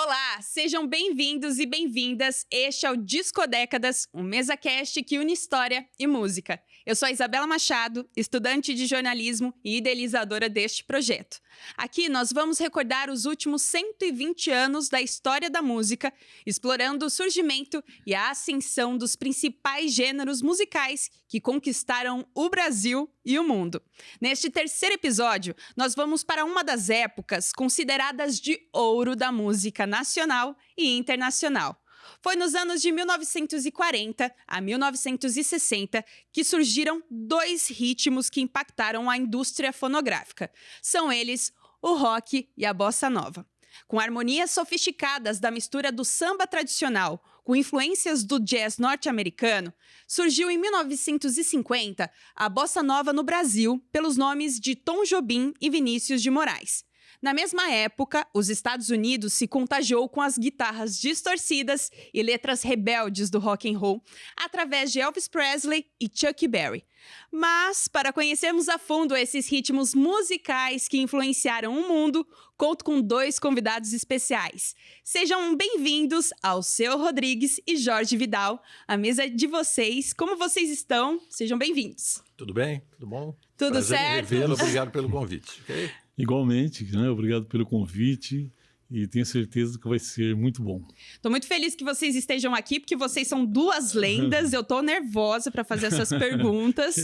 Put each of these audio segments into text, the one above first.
Olá, sejam bem-vindos e bem-vindas. Este é o Discodécadas, um MesaCast que une história e música. Eu sou a Isabela Machado, estudante de jornalismo e idealizadora deste projeto. Aqui nós vamos recordar os últimos 120 anos da história da música, explorando o surgimento e a ascensão dos principais gêneros musicais que conquistaram o Brasil e o mundo. Neste terceiro episódio, nós vamos para uma das épocas consideradas de ouro da música nacional e internacional. Foi nos anos de 1940 a 1960 que surgiram dois ritmos que impactaram a indústria fonográfica. São eles o rock e a bossa nova. Com harmonias sofisticadas da mistura do samba tradicional com influências do jazz norte-americano, surgiu em 1950 a bossa nova no Brasil pelos nomes de Tom Jobim e Vinícius de Moraes. Na mesma época, os Estados Unidos se contagiou com as guitarras distorcidas e letras rebeldes do rock and roll, através de Elvis Presley e Chuck Berry. Mas, para conhecermos a fundo esses ritmos musicais que influenciaram o mundo, conto com dois convidados especiais. Sejam bem-vindos ao Seu Rodrigues e Jorge Vidal, a mesa de vocês. Como vocês estão? Sejam bem-vindos. Tudo bem? Tudo bom? Tudo Prazer certo? Em revê-lo. Obrigado pelo convite. Okay? Igualmente, né? Obrigado pelo convite e tenho certeza que vai ser muito bom. Tô muito feliz que vocês estejam aqui, porque vocês são duas lendas. Eu tô nervosa para fazer essas perguntas.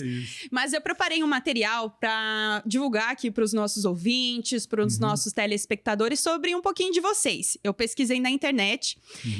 Mas eu preparei um material para divulgar aqui para os nossos ouvintes, para os nossos telespectadores, sobre um pouquinho de vocês. Eu pesquisei na internet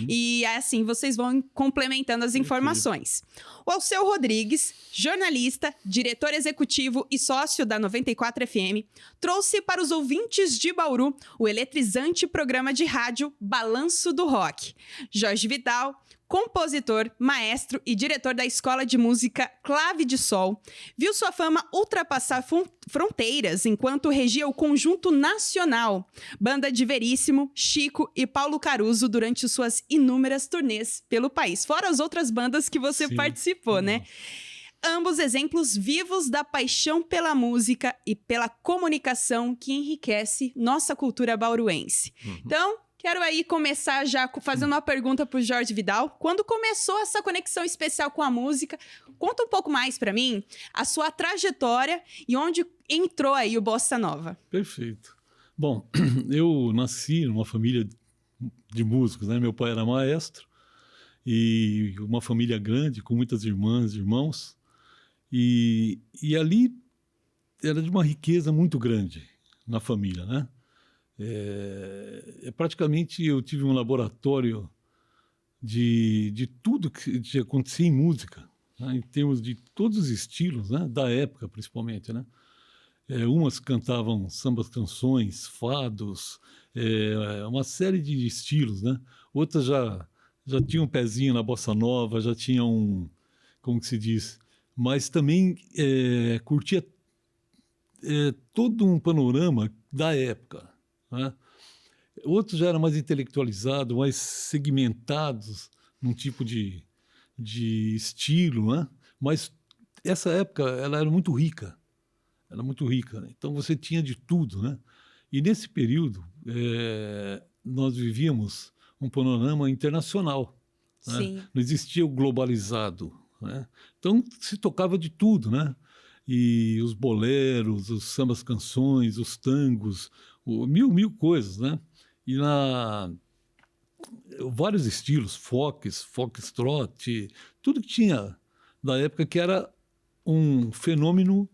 e assim vocês vão complementando as informações. O Alceu Rodrigues, jornalista, diretor executivo e sócio da 94 FM, trouxe para os ouvintes de Bauru o eletrizante programa de rádio Balanço do Rock. Jorge Vidal, compositor, maestro e diretor da Escola de Música Clave de Sol, viu sua fama ultrapassar fronteiras enquanto regia o Conjunto Nacional, banda de Veríssimo, Chico e Paulo Caruso durante suas inúmeras turnês pelo país, fora as outras bandas que você participou, né? Ambos exemplos vivos da paixão pela música e pela comunicação que enriquece nossa cultura bauruense. Então, quero aí começar já fazendo uma pergunta para o Jorge Vidal. Quando começou essa conexão especial com a música, conta um pouco mais para mim a sua trajetória e onde entrou aí o Bossa Nova. Perfeito. Bom, eu nasci numa família de músicos, né? Meu pai era maestro e uma família grande com muitas irmãs e irmãos. E ali era de uma riqueza muito grande na família, né? Praticamente eu tive um laboratório de tudo que acontecia em música, né? Em termos de todos os estilos, né? Da época principalmente, né? Umas cantavam sambas, canções, fados, uma série de estilos, né? Outras já tinham um pezinho na bossa nova, já tinham, como que se diz, mas também curtia todo um panorama da época, né? Outros já eram mais intelectualizados, mais segmentados num tipo de estilo, né? Mas essa época ela era muito rica, né? Então você tinha de tudo, né? E nesse período nós vivíamos um panorama internacional, né? Sim. Não existia o globalizado, né? Então se tocava de tudo, né? E os boleros, os sambas canções, os tangos, mil coisas, né? E vários estilos, foxtrot, tudo que tinha da época, que era um fenômeno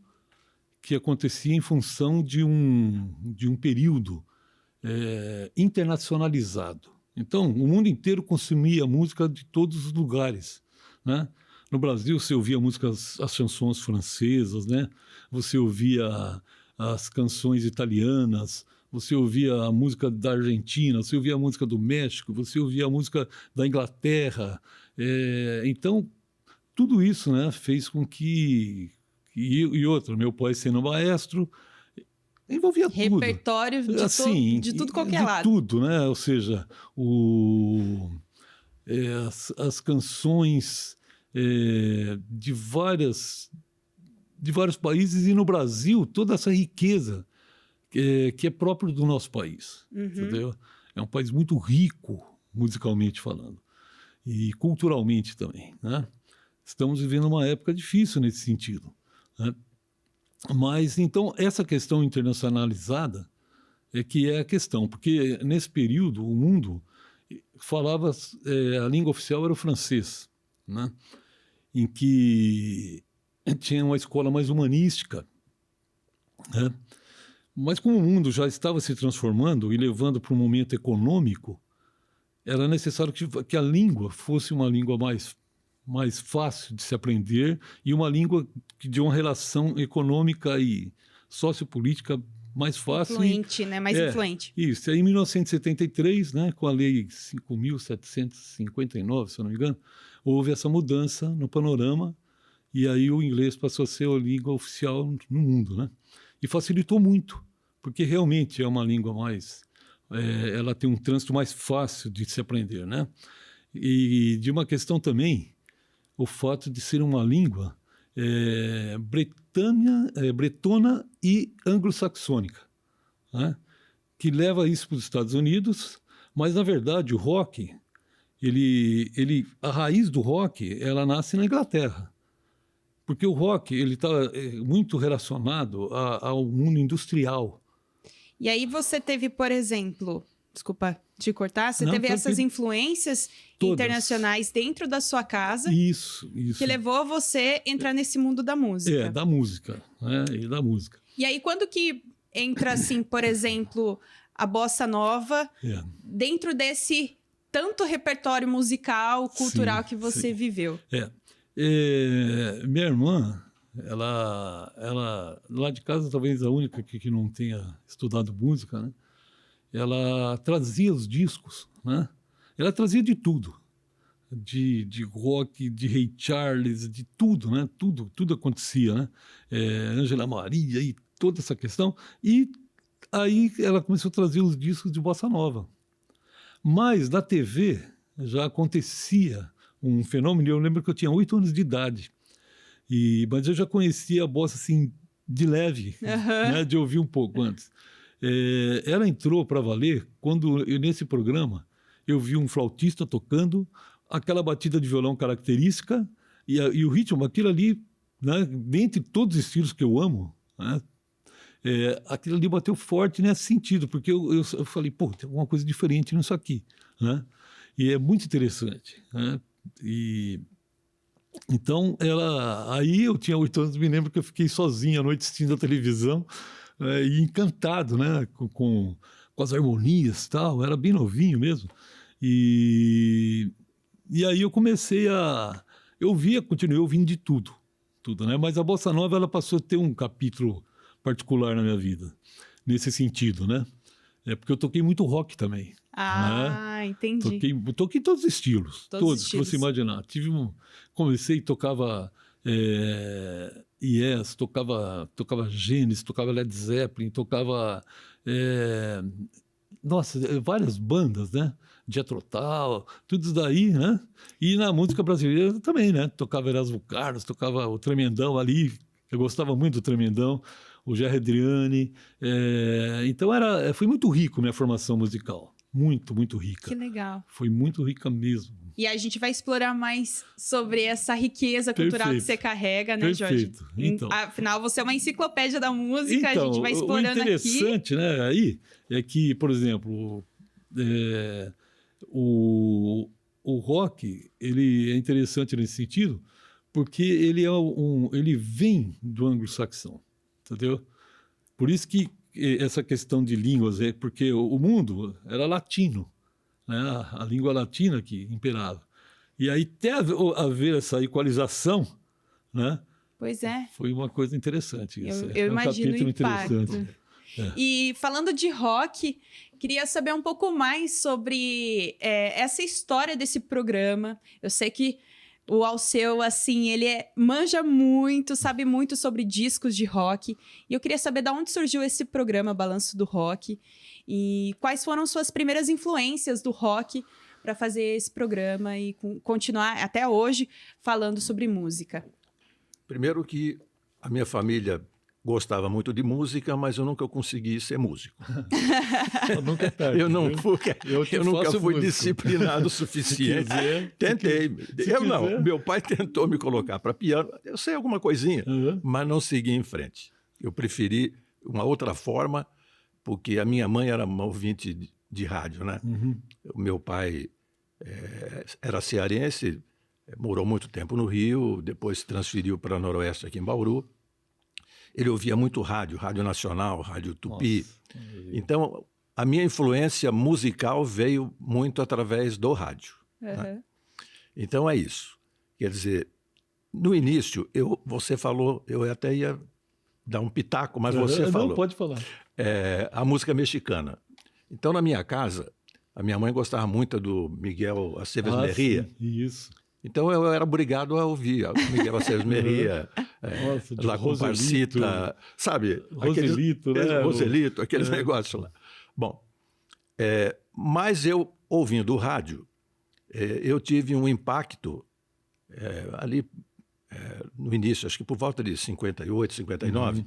que acontecia em função de um período internacionalizado. Então o mundo inteiro consumia música de todos os lugares, né? No Brasil, você ouvia as chansons francesas, né? Você ouvia as canções italianas, você ouvia a música da Argentina, você ouvia a música do México, você ouvia a música da Inglaterra. Então, tudo isso, né, fez com que... E outra, meu pai sendo maestro, envolvia tudo. Repertório de, assim, de tudo qualquer de lado. Tudo, né? Ou seja, as canções... de vários países, e no Brasil toda essa riqueza que é próprio do nosso país, entendeu? É um país muito rico, musicalmente falando, e culturalmente também, né? Estamos vivendo uma época difícil nesse sentido, né? Mas, então, essa questão internacionalizada é que é a questão, porque nesse período o mundo falava, a língua oficial era o francês, né? Em que tinha uma escola mais humanística, né? Mas como o mundo já estava se transformando e levando para um momento econômico, era necessário que a língua fosse uma língua mais fácil de se aprender e uma língua de uma relação econômica e sociopolítica mais fácil. Influente, né? Mais influente. Isso. Aí, em 1973, né, com a Lei 5.759, se eu não me engano, houve essa mudança no panorama e aí o inglês passou a ser a língua oficial no mundo, né? E facilitou muito, porque realmente é uma língua mais... ela tem um trânsito mais fácil de se aprender, né? E de uma questão também, o fato de ser uma língua bretona e anglo-saxônica, né? Que leva isso para os Estados Unidos, mas, na verdade, o rock, a raiz do rock, ela nasce na Inglaterra. Porque o rock ele está muito relacionado ao mundo industrial. E aí você teve, por exemplo, desculpa te cortar, você Não, teve essas tranquilo. influências Todas. internacionais dentro da sua casa Isso. que levou você a entrar nesse mundo da música. Da música, né? E da música. E aí quando que entra, assim, por exemplo, a bossa nova dentro desse tanto repertório musical, cultural que você viveu? Minha irmã, ela lá de casa, talvez a única que não tenha estudado música, né? Ela trazia os discos, né? Ela trazia de tudo, de rock, de Ray Charles, de tudo, né? Tudo acontecia, né? Ângela Maria e toda essa questão. E aí ela começou a trazer os discos de bossa nova. Mas na TV já acontecia um fenômeno. Eu lembro que eu tinha 8 anos de idade, mas eu já conhecia a bossa assim de leve, né? De ouvir um pouco antes. Ela entrou para valer quando nesse programa eu vi um flautista tocando aquela batida de violão característica e o ritmo, aquilo ali, né? Dentre todos os estilos que eu amo, né? Aquilo ali bateu forte nesse sentido, porque eu falei, pô, tem alguma coisa diferente nisso aqui, né? E é muito interessante, né? E então aí eu tinha 8 anos, me lembro que eu fiquei sozinho à noite assistindo a televisão e encantado, né? Com as harmonias e tal, era bem novinho mesmo. E aí eu continuei ouvindo de tudo, né? Mas a bossa nova ela passou a ter um capítulo particular na minha vida, nesse sentido, né? Porque eu toquei muito rock também. Ah, né? Entendi. Toquei todos os estilos, todos que você imaginar. Comecei, tocava Yes, tocava Genesis, tocava Led Zeppelin, tocava várias bandas, né? Jethro Tull, tudo isso daí, né? E na música brasileira também, né? Tocava Erasmo Carlos, tocava o Tremendão ali, eu gostava muito do Tremendão, o Gerry Adriani. Então foi muito rico minha formação musical. Muito, muito rica. Que legal. Foi muito rica mesmo. E a gente vai explorar mais sobre essa riqueza cultural que você carrega, né, Jorge? Então, afinal, você é uma enciclopédia da música, a gente vai explorando aqui. O interessante, né, aí, é que, por exemplo, o rock, ele é interessante nesse sentido, porque ele vem do anglo-saxão, entendeu? Por isso que essa questão de línguas, porque o mundo era latino, né? A língua latina que imperava. E aí até haver essa equalização, né? Pois é. Foi uma coisa interessante isso. Eu imagino o impacto. Interessante. E falando de rock, queria saber um pouco mais sobre essa história desse programa. Eu sei que o Alceu, assim, ele manja muito, sabe muito sobre discos de rock. E eu queria saber de onde surgiu esse programa, Balanço do Rock, e quais foram suas primeiras influências do rock para fazer esse programa e continuar até hoje falando sobre música. Primeiro que a minha família gostava muito de música, mas eu nunca consegui ser músico. Nunca é tarde, Eu nunca fui músico. disciplinado o suficiente. Tentei. Meu pai tentou me colocar para piano. Eu sei alguma coisinha, mas não segui em frente. Eu preferi uma outra forma, porque a minha mãe era uma ouvinte de rádio, né? O meu pai era cearense, morou muito tempo no Rio, depois se transferiu para Noroeste, aqui em Bauru. Ele ouvia muito rádio nacional, rádio Tupi. Nossa. Então, a minha influência musical veio muito através do rádio. Né? Então, é isso. Quer dizer, no início, você falou, eu até ia dar um pitaco, mas você falou. Não, pode falar. A música mexicana. Então, na minha casa, a minha mãe gostava muito do Miguel Aceves Merria. Isso. Então eu era obrigado a ouvir Miguel Aceves Merria, La Comparsita, sabe? Roselito, né? Roselito, aqueles negócios lá. Bom, mas eu, ouvindo o rádio, eu tive um impacto ali no início, acho que por volta de 58, 59,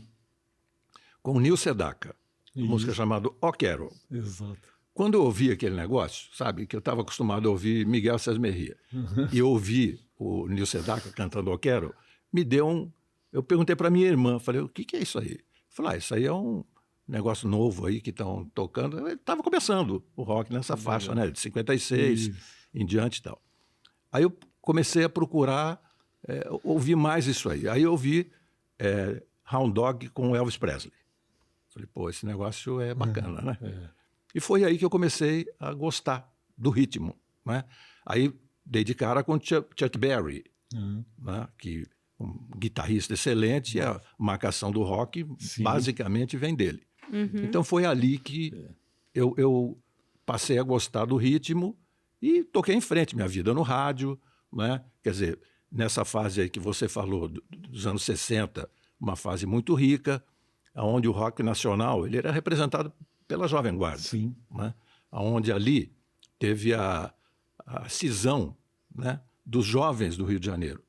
com o Nil Sedaka, uma música chamada O Quero. Exato. Quando eu ouvi aquele negócio, sabe, que eu estava acostumado a ouvir Miguel Aceves Merria, e eu ouvi o Nil Sedaka cantando O Quero, me deu um... Eu perguntei para minha irmã, falei, o que é isso aí? Falei, isso aí é um negócio novo aí que estão tocando. Estava começando o rock nessa faixa, né, de 56 em diante e tal. Aí eu comecei a procurar ouvir mais isso aí. Aí eu ouvi Hound Dog com Elvis Presley. Falei, pô, esse negócio é bacana, né? E foi aí que eu comecei a gostar do ritmo, né? Aí dei de cara com Chuck Berry, né? Que um guitarrista excelente, e a marcação do rock basicamente vem dele. Então foi ali que eu passei a gostar do ritmo e toquei em frente minha vida no rádio, né? Quer dizer, nessa fase aí que você falou, dos anos 60, uma fase muito rica, onde o rock nacional ele era representado pela Jovem Guarda, né? Onde ali teve a cisão, né, dos jovens do Rio de Janeiro.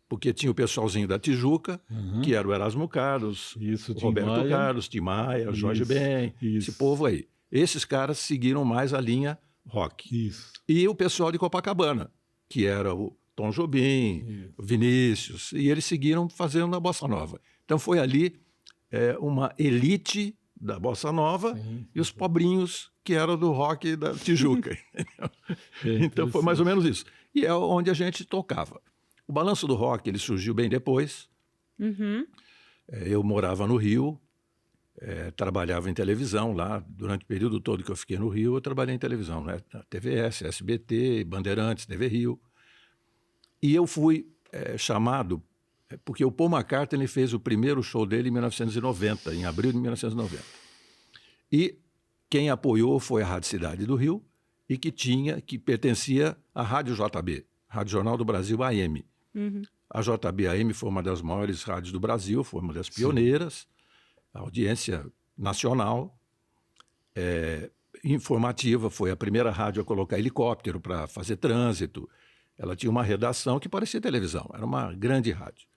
Porque tinha o pessoalzinho da Tijuca, que era o Erasmo Carlos, o Roberto Carlos, Tim Maia, Jorge Ben, esse povo aí. Esses caras seguiram mais a linha rock. E o pessoal de Copacabana, que era o Tom Jobim, o Vinícius, e eles seguiram fazendo a bossa nova. Então foi ali uma elite da bossa nova e os pobrinhos que eram do rock da Tijuca. Então foi mais ou menos isso. E é onde a gente tocava. O Balanço do Rock ele surgiu bem depois. Eu morava no Rio, trabalhava em televisão lá. Durante o período todo que eu fiquei no Rio, eu trabalhei em televisão, né? Na TVS, SBT, Bandeirantes, TV Rio. E eu fui chamado, porque o Paul McCartney fez o primeiro show dele em 1990, em abril de 1990. E quem apoiou foi a Rádio Cidade do Rio, e que pertencia à Rádio JB, Rádio Jornal do Brasil AM. A JB AM foi uma das maiores rádios do Brasil, foi uma das pioneiras, a audiência nacional, informativa, foi a primeira rádio a colocar helicóptero para fazer trânsito. Ela tinha uma redação que parecia televisão, era uma grande rádio.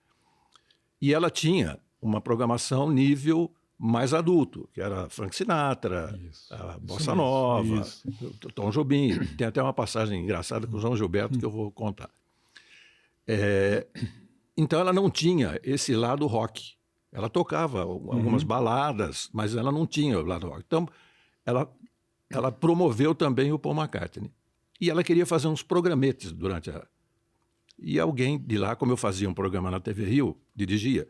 E ela tinha uma programação nível mais adulto, que era Frank Sinatra, a Bossa Nova, o Tom Jobim. Tem até uma passagem engraçada com o João Gilberto que eu vou contar. Então ela não tinha esse lado rock. Ela tocava algumas baladas, mas ela não tinha o lado rock. Então ela promoveu também o Paul McCartney. E ela queria fazer uns programetes durante a... E alguém de lá, como eu fazia um programa na TV Rio, dirigia,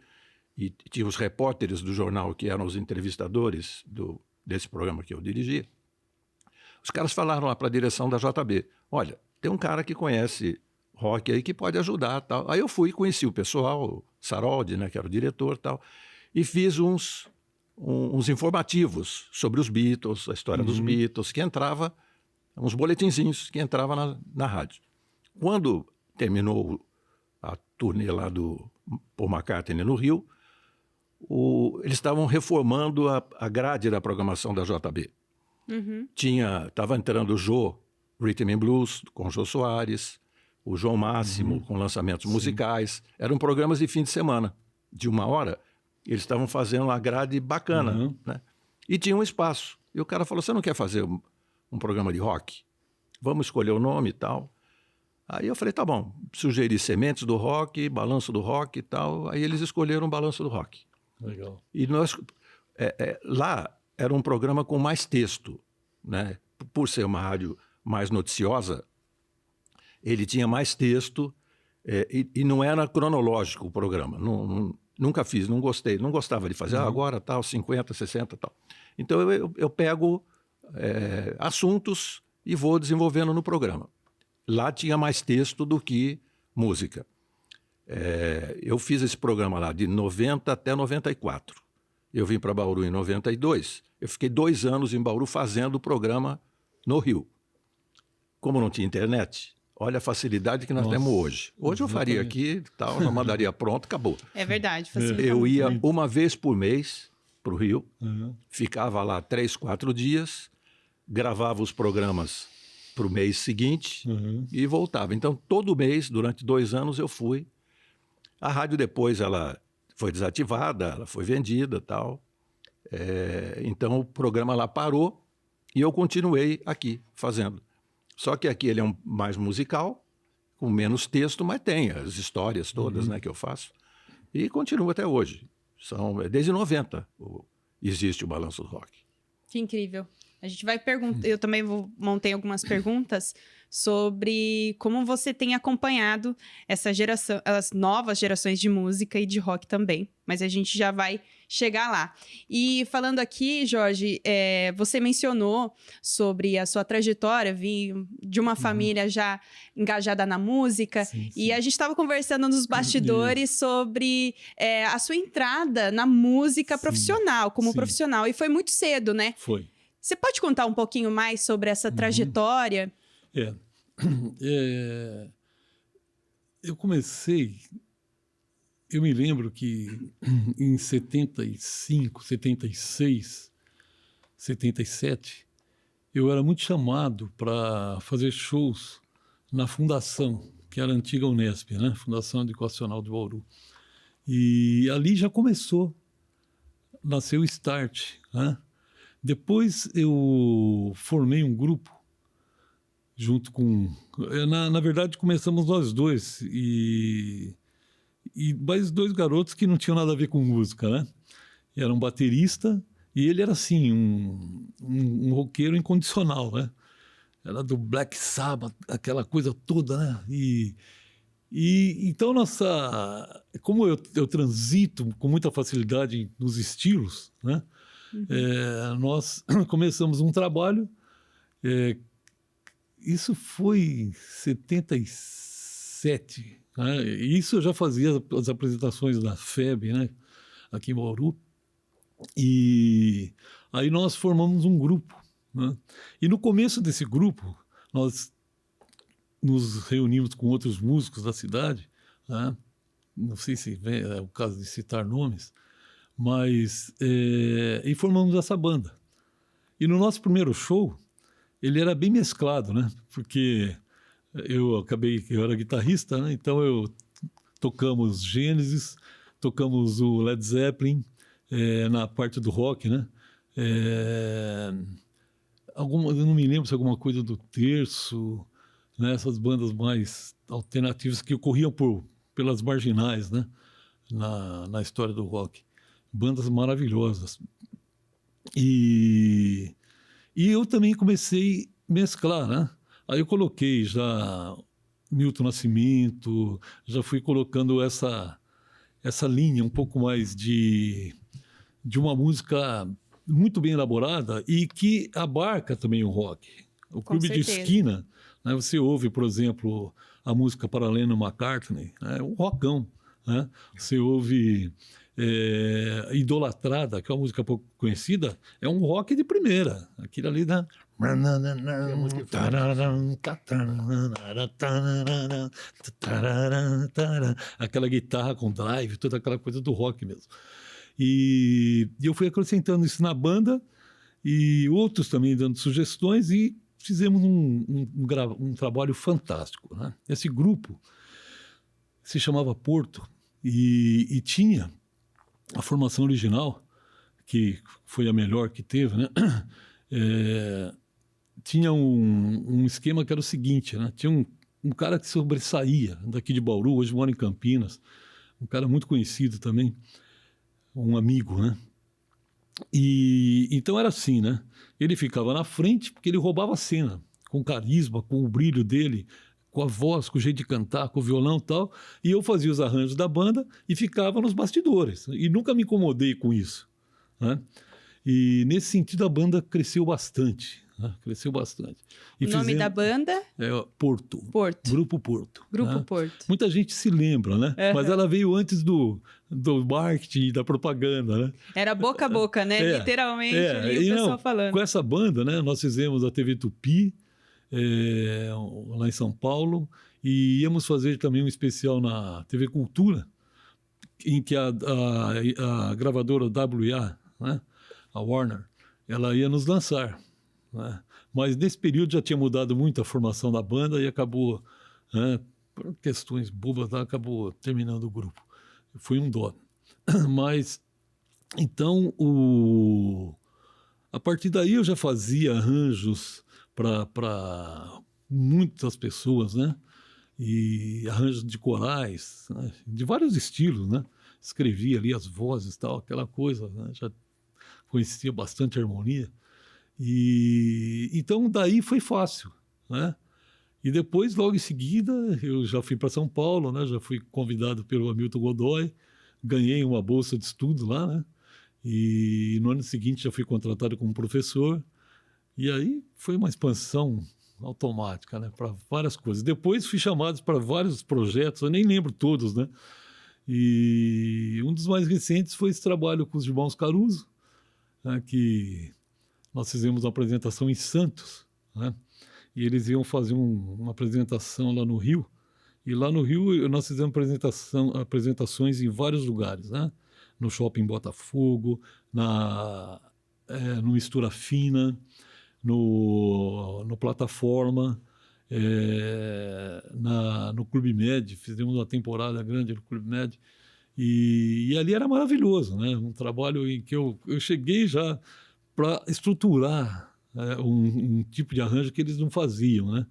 e tinha os repórteres do jornal que eram os entrevistadores desse programa que eu dirigia, os caras falaram lá para a direção da JB, olha, tem um cara que conhece rock aí que pode ajudar, tal. Aí eu fui e conheci o pessoal, o Saroldi, né, que era o diretor, tal, e fiz uns informativos sobre os Beatles, a história dos Beatles, que entrava, uns boletinzinhos que entrava na rádio. Quando terminou a turnê lá do Paul McCartney no Rio, eles estavam reformando a grade da programação da JB. Estava entrando o Jô, Rhythm and Blues, com o Jô Soares, o João Máximo, com lançamentos musicais. Eram programas de fim de semana, de 1 hora, Eles estavam fazendo uma grade bacana, né? E tinha um espaço. E o cara falou, você não quer fazer um programa de rock? Vamos escolher o nome e tal. Aí eu falei, tá bom. Sugeri Sementes do Rock, Balanço do Rock e tal. Aí eles escolheram o Balanço do Rock. Legal. E nós... lá era um programa com mais texto, né? Por ser uma rádio mais noticiosa, ele tinha mais texto e não era cronológico o programa. Nunca fiz, não gostei, não gostava de fazer agora tal, 50, 60 tal. Então eu pego assuntos e vou desenvolvendo no programa. Lá tinha mais texto do que música. Eu fiz esse programa lá de 90 até 94. Eu vim para Bauru em 92. Eu fiquei 2 anos em Bauru fazendo o programa no Rio. Como não tinha internet, olha a facilidade que nós temos hoje. Hoje eu faria aqui, tal, não mandaria pronto, acabou. É verdade, facilita Eu muito, ia né? uma vez por mês para o Rio, ficava lá 3, 4 dias, gravava os programas para o mês seguinte e voltava. Então, todo mês, durante 2 anos, eu fui. A rádio depois ela foi desativada, ela foi vendida e tal. Então, o programa lá parou e eu continuei aqui fazendo. Só que aqui ele é mais musical, com menos texto, mas tem as histórias todas, né, que eu faço. E continuo até hoje. Desde 90 existe o Balanço do Rock. Que incrível. A gente vai perguntar. Eu também montei algumas perguntas sobre como você tem acompanhado essa geração, as novas gerações de música e de rock também. Mas a gente já vai chegar lá. E falando aqui, Jorge, você mencionou sobre a sua trajetória, vir de uma família já engajada na música. Sim, E sim. a gente estava conversando nos bastidores sobre a sua entrada na música profissional, como sim. profissional. E foi muito cedo, né? Foi. Você pode contar um pouquinho mais sobre essa trajetória? Eu comecei... Eu me lembro que em 75, 76, 77, eu era muito chamado para fazer shows na Fundação, que era a antiga Unesp, né? Fundação Educacional de Bauru. E ali já nasceu o Start, né? Depois eu formei um grupo junto com... Na verdade, começamos nós dois e mais 2 garotos que não tinham nada a ver com música, né? Era um baterista e ele era, assim, um roqueiro incondicional, né? Era do Black Sabbath, aquela coisa toda, né? Então, como eu transito com muita facilidade nos estilos, né? Nós começamos um trabalho, isso foi em 77, né? Isso eu já fazia as apresentações da FEB, né? Aqui em Bauru, e aí nós formamos um grupo, né? E no começo desse grupo, nós nos reunimos com outros músicos da cidade, né? Não sei se é o caso de citar nomes, mas e formamos essa banda. E no nosso primeiro show, ele era bem mesclado, né? Porque eu era guitarrista, né? Então tocamos Gênesis, tocamos o Led Zeppelin na parte do rock, né? Eu não me lembro se alguma coisa do Terço, né? Essas bandas mais alternativas que ocorriam pelas marginais, né? Na história do rock. Bandas maravilhosas. E eu também comecei a mesclar, né? Aí eu coloquei já Milton Nascimento, já fui colocando essa linha um pouco mais de uma música muito bem elaborada e que abarca também o rock. O Clube de Esquina, né? Você ouve, por exemplo, a música para Lennon McCartney, né? Um rockão, né? Você ouve Idolatrada, que é uma música pouco conhecida, é um rock de primeira. Aquilo ali da... Aquela guitarra com drive, toda aquela coisa do rock mesmo. E eu fui acrescentando isso na banda e outros também dando sugestões e fizemos um trabalho fantástico, né? Esse grupo se chamava Porto e tinha a formação original, que foi a melhor que teve, né? Tinha um esquema que era o seguinte, né? Tinha um cara que sobressaía daqui de Bauru, hoje mora em Campinas, um cara muito conhecido também, um amigo, né? E então era assim, né? Ele ficava na frente porque ele roubava a cena, com carisma, com o brilho dele, com a voz, com o jeito de cantar, com o violão e tal, e eu fazia os arranjos da banda e ficava nos bastidores, e nunca me incomodei com isso, né? E nesse sentido a banda cresceu bastante, né? Cresceu bastante. E o nome da banda? Porto. Porto. Grupo Porto. Grupo né? Porto. Muita gente se lembra, né? Mas ela veio antes do marketing, da propaganda, né? Era boca a boca, né? Literalmente, ali o pessoal falando. Com essa banda, né? Nós fizemos a TV Tupi, lá em São Paulo, e íamos fazer também um especial na TV Cultura, em que a gravadora WA, né? A Warner, ela ia nos lançar, né? Mas nesse período já tinha mudado muito a formação da banda e acabou, né, por questões bobas, acabou terminando o grupo. Foi um dó. Mas, então, a partir daí eu já fazia arranjos para muitas pessoas, né? E arranjos de corais, né? De vários estilos, né? Escrevia ali as vozes, tal, aquela coisa, né? Já conhecia bastante harmonia. E então daí foi fácil, né? E depois, logo em seguida, eu já fui para São Paulo, né? Já fui convidado pelo Hamilton Godoy, ganhei uma bolsa de estudo lá, né? E no ano seguinte já fui contratado como professor. E aí foi uma expansão automática, né? Para várias coisas. Depois fui chamado para vários projetos, eu nem lembro todos, né? E um dos mais recentes foi esse trabalho com os irmãos Caruso, né? Que nós fizemos uma apresentação em Santos, né? E eles iam fazer uma apresentação lá no Rio. E lá no Rio nós fizemos apresentações em vários lugares, né? No Shopping Botafogo, no Mistura Fina, no Plataforma, no Clube Med. Fizemos uma temporada grande no Clube Med. E ali era maravilhoso, né? Um trabalho em que eu cheguei já para estruturar um tipo de arranjo que eles não faziam, né?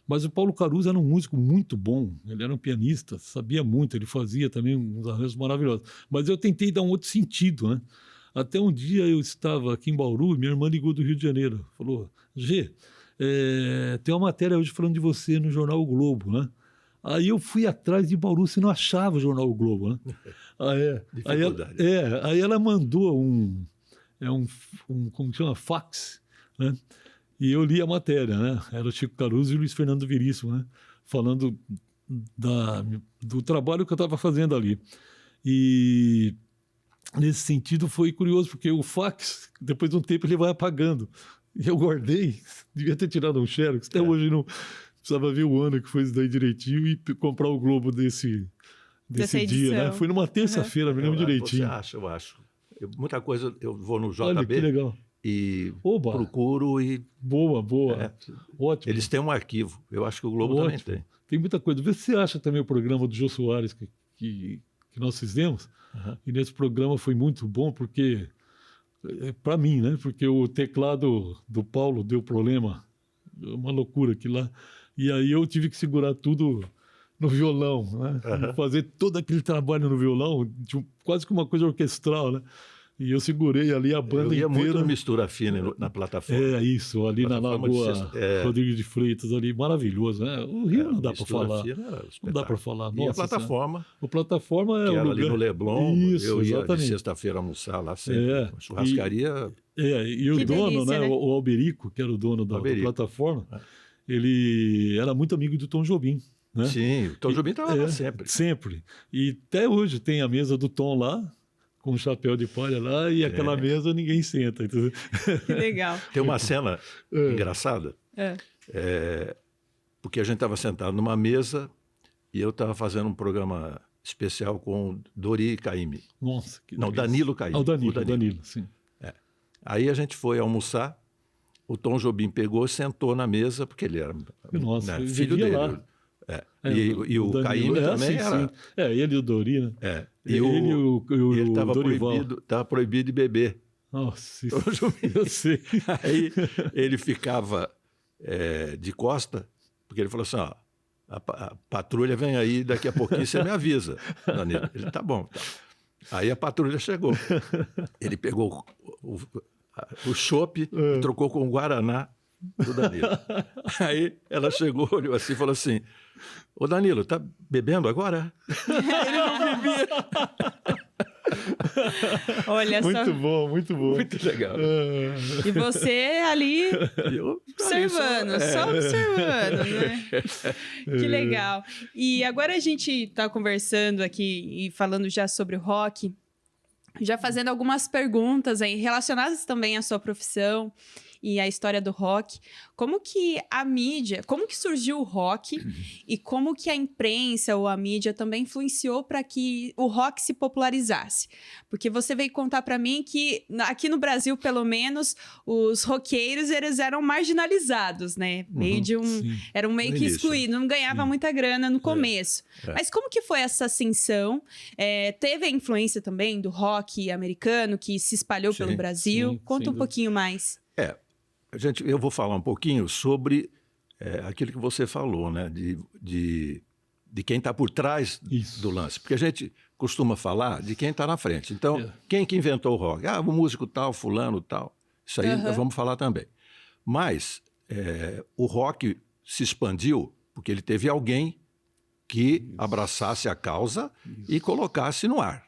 Mas o Paulo Caruso era um músico muito bom, ele era um pianista, sabia muito, ele fazia também uns arranjos maravilhosos. Mas eu tentei dar um outro sentido, né? Até um dia eu estava aqui em Bauru e minha irmã ligou do Rio de Janeiro, falou: Gê, tem uma matéria hoje falando de você no jornal O Globo, né? Aí eu fui atrás de Bauru, você não achava o jornal O Globo, né? Aí ela mandou como chama? Fax, né? E eu li a matéria, né? Era o Chico Caruso e o Luiz Fernando Veríssimo, né? Falando do trabalho que eu estava fazendo ali. E nesse sentido foi curioso, porque o fax, depois de um tempo, ele vai apagando. E eu guardei, devia ter tirado um xerox, até hoje não precisava ver o ano que foi isso daí direitinho e comprar o Globo desse dia, né? Foi numa terça-feira, me lembro direitinho. Eu acho. Muita coisa, eu vou no JB. Olha, que legal. E procuro e... Boa. Ótimo. Eles têm um arquivo. Eu acho que o Globo também tem. Tem muita coisa. Vê se você acha também o programa do Jô Soares que nós fizemos. Uhum. E nesse programa foi muito bom porque, para mim, né? Porque o teclado do Paulo deu problema. Uma loucura aquilo lá. E aí eu tive que segurar tudo no violão, né? Uhum. Fazer todo aquele trabalho no violão, quase que uma coisa orquestral, né? E eu segurei ali a banda inteira. Muito Mistura Fina na plataforma. Isso, ali na Lagoa Rodrigues de Freitas, ali, maravilhoso, né? O Rio não dá para falar. Não dá para falar. Nossa, e a plataforma. A plataforma que era ali no Leblon. Isso, eu ia exatamente. de sexta-feira almoçar lá sempre. Uma churrascaria. E o dono, delícia, né? O Alberico, que era o dono da plataforma, ele era muito amigo do Tom Jobim. Né? Sim, o Tom Jobim estava lá sempre. Sempre. E até hoje tem a mesa do Tom lá, com um chapéu de palha lá, e aquela mesa ninguém senta. Entendeu? Que legal. Tem uma cena engraçada, porque a gente estava sentado numa mesa e eu estava fazendo um programa especial com Dori Caymmi. Nossa, que não, Danilo Caymmi. O Danilo, sim. Aí a gente foi almoçar, o Tom Jobim pegou, sentou na mesa, porque ele era filho dele. E o Danilo, Caymmi também era. Sim. Ele e o Dori, né? E Ele e o ele estava Dorival. proibido de beber. Nossa, eu sei. Aí ele ficava de costa, porque ele falou assim, ó, a patrulha vem aí, daqui a pouquinho você me avisa, Danilo. Ele, tá bom. Tá. Aí a patrulha chegou. Ele pegou o chopp e trocou com o Guaraná do Danilo. Aí ela chegou, olhou assim e falou assim, ô Danilo, tá bebendo agora? Ele não bebia. Olha só. Muito bom, muito bom. Muito legal. E você ali observando, só observando, né? Que legal. E agora a gente está conversando aqui e falando já sobre o rock, já fazendo algumas perguntas aí relacionadas também à sua profissão e à história do rock. Como que a mídia, como que surgiu o rock e como que a imprensa ou a mídia também influenciou para que o rock se popularizasse? Porque você veio contar para mim que aqui no Brasil, pelo menos, os roqueiros eles eram marginalizados, né? Meio de eram meio que excluídos, não ganhava muita grana no começo. Mas como que foi essa ascensão? Teve a influência também do rock americano que se espalhou pelo Brasil? Conta um pouquinho mais. Gente, eu vou falar um pouquinho sobre aquilo que você falou, né? De quem está por trás do lance. Porque a gente costuma falar de quem está na frente. Então, quem que inventou o rock? O músico tal, fulano tal. Isso aí nós vamos falar também. Mas o rock se expandiu porque ele teve alguém que abraçasse a causa e colocasse no ar.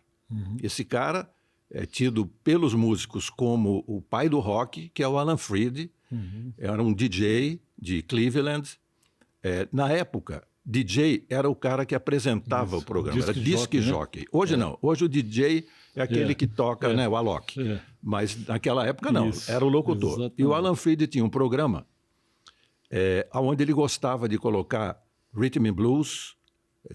Esse cara é tido pelos músicos como o pai do rock, que é o Alan Freed. Era um DJ de Cleveland. Na época, DJ era o cara que apresentava o programa, era disc jockey. Hoje não, hoje o DJ é aquele que toca, né, o Alok. Mas naquela época não, era o locutor. Exatamente. E o Alan Freed tinha um programa onde ele gostava de colocar rhythm and blues,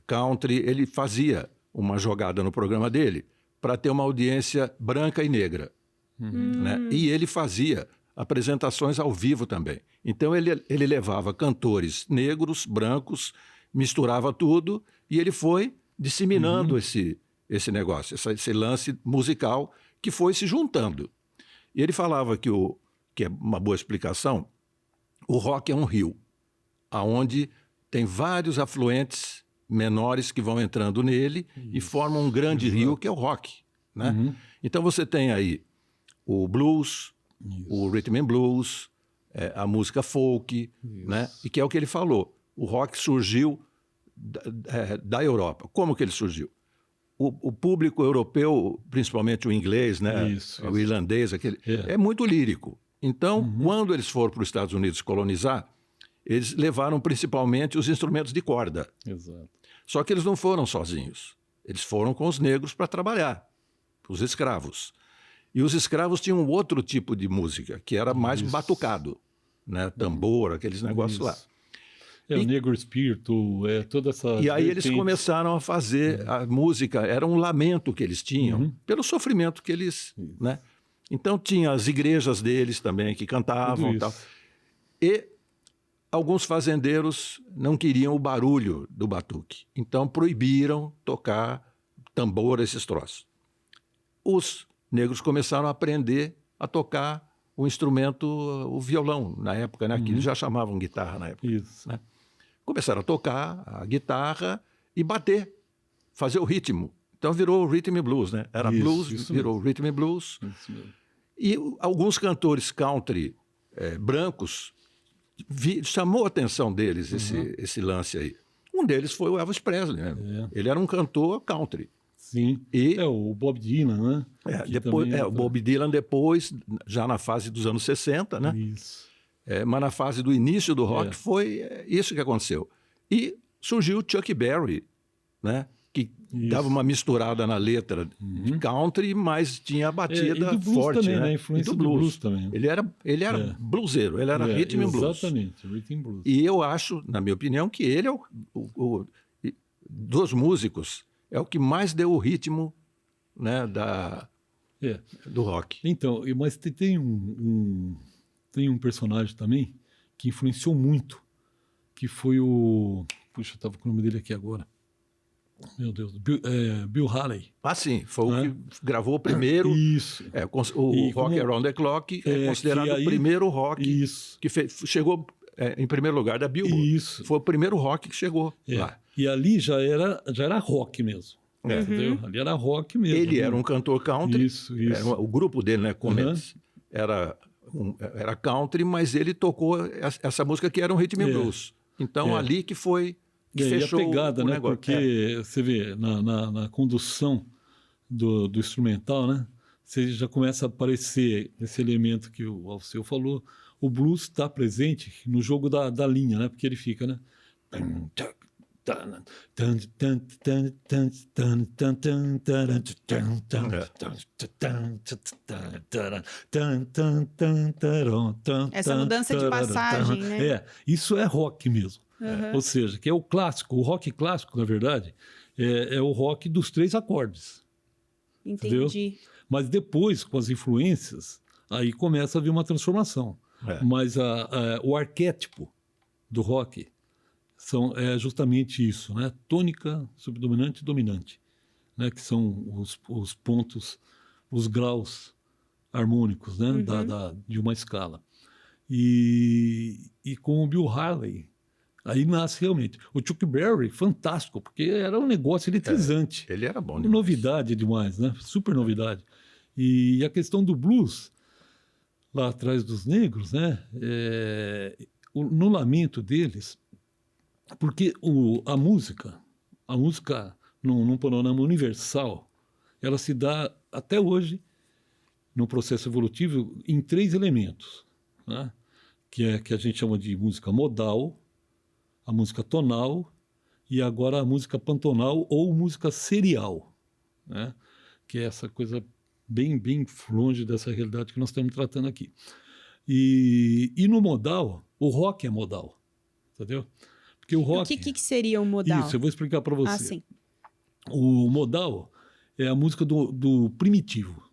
country. Ele fazia uma jogada no programa dele para ter uma audiência branca e negra. Né? E ele fazia apresentações ao vivo também. Então ele levava cantores negros, brancos, misturava tudo e ele foi disseminando esse negócio, esse lance musical que foi se juntando. E ele falava que é uma boa explicação, o rock é um rio, onde tem vários afluentes menores que vão entrando nele e formam um grande rio que é o rock. Né? Então você tem aí o blues, o rhythm and blues, a música folk, né? E que é o que ele falou. O rock surgiu da Europa. Como que ele surgiu? O público europeu, principalmente o inglês, né? O irlandês, é muito lírico. Então, quando eles foram para os Estados Unidos colonizar, eles levaram principalmente os instrumentos de corda. Exato. Só que eles não foram sozinhos. Eles foram com os negros para trabalhar, os escravos. E os escravos tinham outro tipo de música, que era mais batucado, né? Tambor, aqueles negócios lá. O negro espírito, toda essa... E aí eles começaram a fazer a música, era um lamento que eles tinham, pelo sofrimento que eles... Né? Então tinha as igrejas deles também, que cantavam e tal. E alguns fazendeiros não queriam o barulho do batuque, então proibiram tocar tambor, esses troços. Os negros começaram a aprender a tocar o instrumento, o violão, na época, né? Que eles já chamavam guitarra na época. Né? Começaram a tocar a guitarra e bater, fazer o ritmo. Então virou o rhythm and blues, né? Era blues, virou rhythm and blues. E alguns cantores country brancos, chamou a atenção deles esse lance aí. Um deles foi o Elvis Presley, né? Ele era um cantor country. Sim, o Bob Dylan, né? Depois, o Bob Dylan depois, já na fase dos anos 60, né? Isso. Mas na fase do início do rock foi isso que aconteceu. E surgiu o Chuck Berry, né? Que dava uma misturada na letra de country, mas tinha a batida forte. Também, né? A influência do blues também. Ele era bluseiro, ele era rhythm and blues. Exatamente, rhythm and blues. E eu acho, na minha opinião, que ele é dos músicos, é o que mais deu o ritmo, né, do rock. Então, mas tem um personagem também que influenciou muito, que foi o Puxa, estava com o nome dele aqui agora. Meu Deus, Bill Haley. Ah, sim, foi o que gravou o primeiro. Isso. O Rock Around the Clock é considerado o primeiro rock que chegou em primeiro lugar da Billboard. Isso. Foi o primeiro rock que chegou lá. E ali já era rock mesmo. Entendeu? Ali era rock mesmo. Ele era um cantor country. Isso. O grupo dele, né, Comets, era country, mas ele tocou essa música que era um rhythm and blues. Então, ali que foi que fechou a pegada, o né? negócio. Porque você vê, na condução do instrumental, né? Você já começa a aparecer esse elemento que o Alceu falou. O blues está presente no jogo da linha, né? Porque ele fica, né? Essa mudança de passagem, né? Isso é rock mesmo. Ou seja, que é o clássico. O rock clássico, na verdade, é o rock dos 3 acordes. Entendi. Entendeu? Mas depois, com as influências, aí começa a haver uma transformação. Mas o arquétipo do rock é justamente isso, né? Tônica, subdominante e dominante, né? Que são os pontos, os graus harmônicos, né? De uma escala. E com o Bill Haley, aí nasce realmente. O Chuck Berry, fantástico, porque era um negócio eletrizante. Ele era bom demais. Novidade demais, né? Super novidade. E a questão do blues, lá atrás dos negros, né? No lamento deles, porque a música num panorama universal, ela se dá até hoje, no processo evolutivo, em 3 elementos, né? Que a gente chama de música modal, a música tonal e agora a música pantonal ou música serial, né? Que é essa coisa bem, bem longe dessa realidade que nós estamos tratando aqui. E no modal, o rock é modal, entendeu? Porque o rock... O que seria o modal? Isso, eu vou explicar para você. Ah, sim. O modal é a música do primitivo.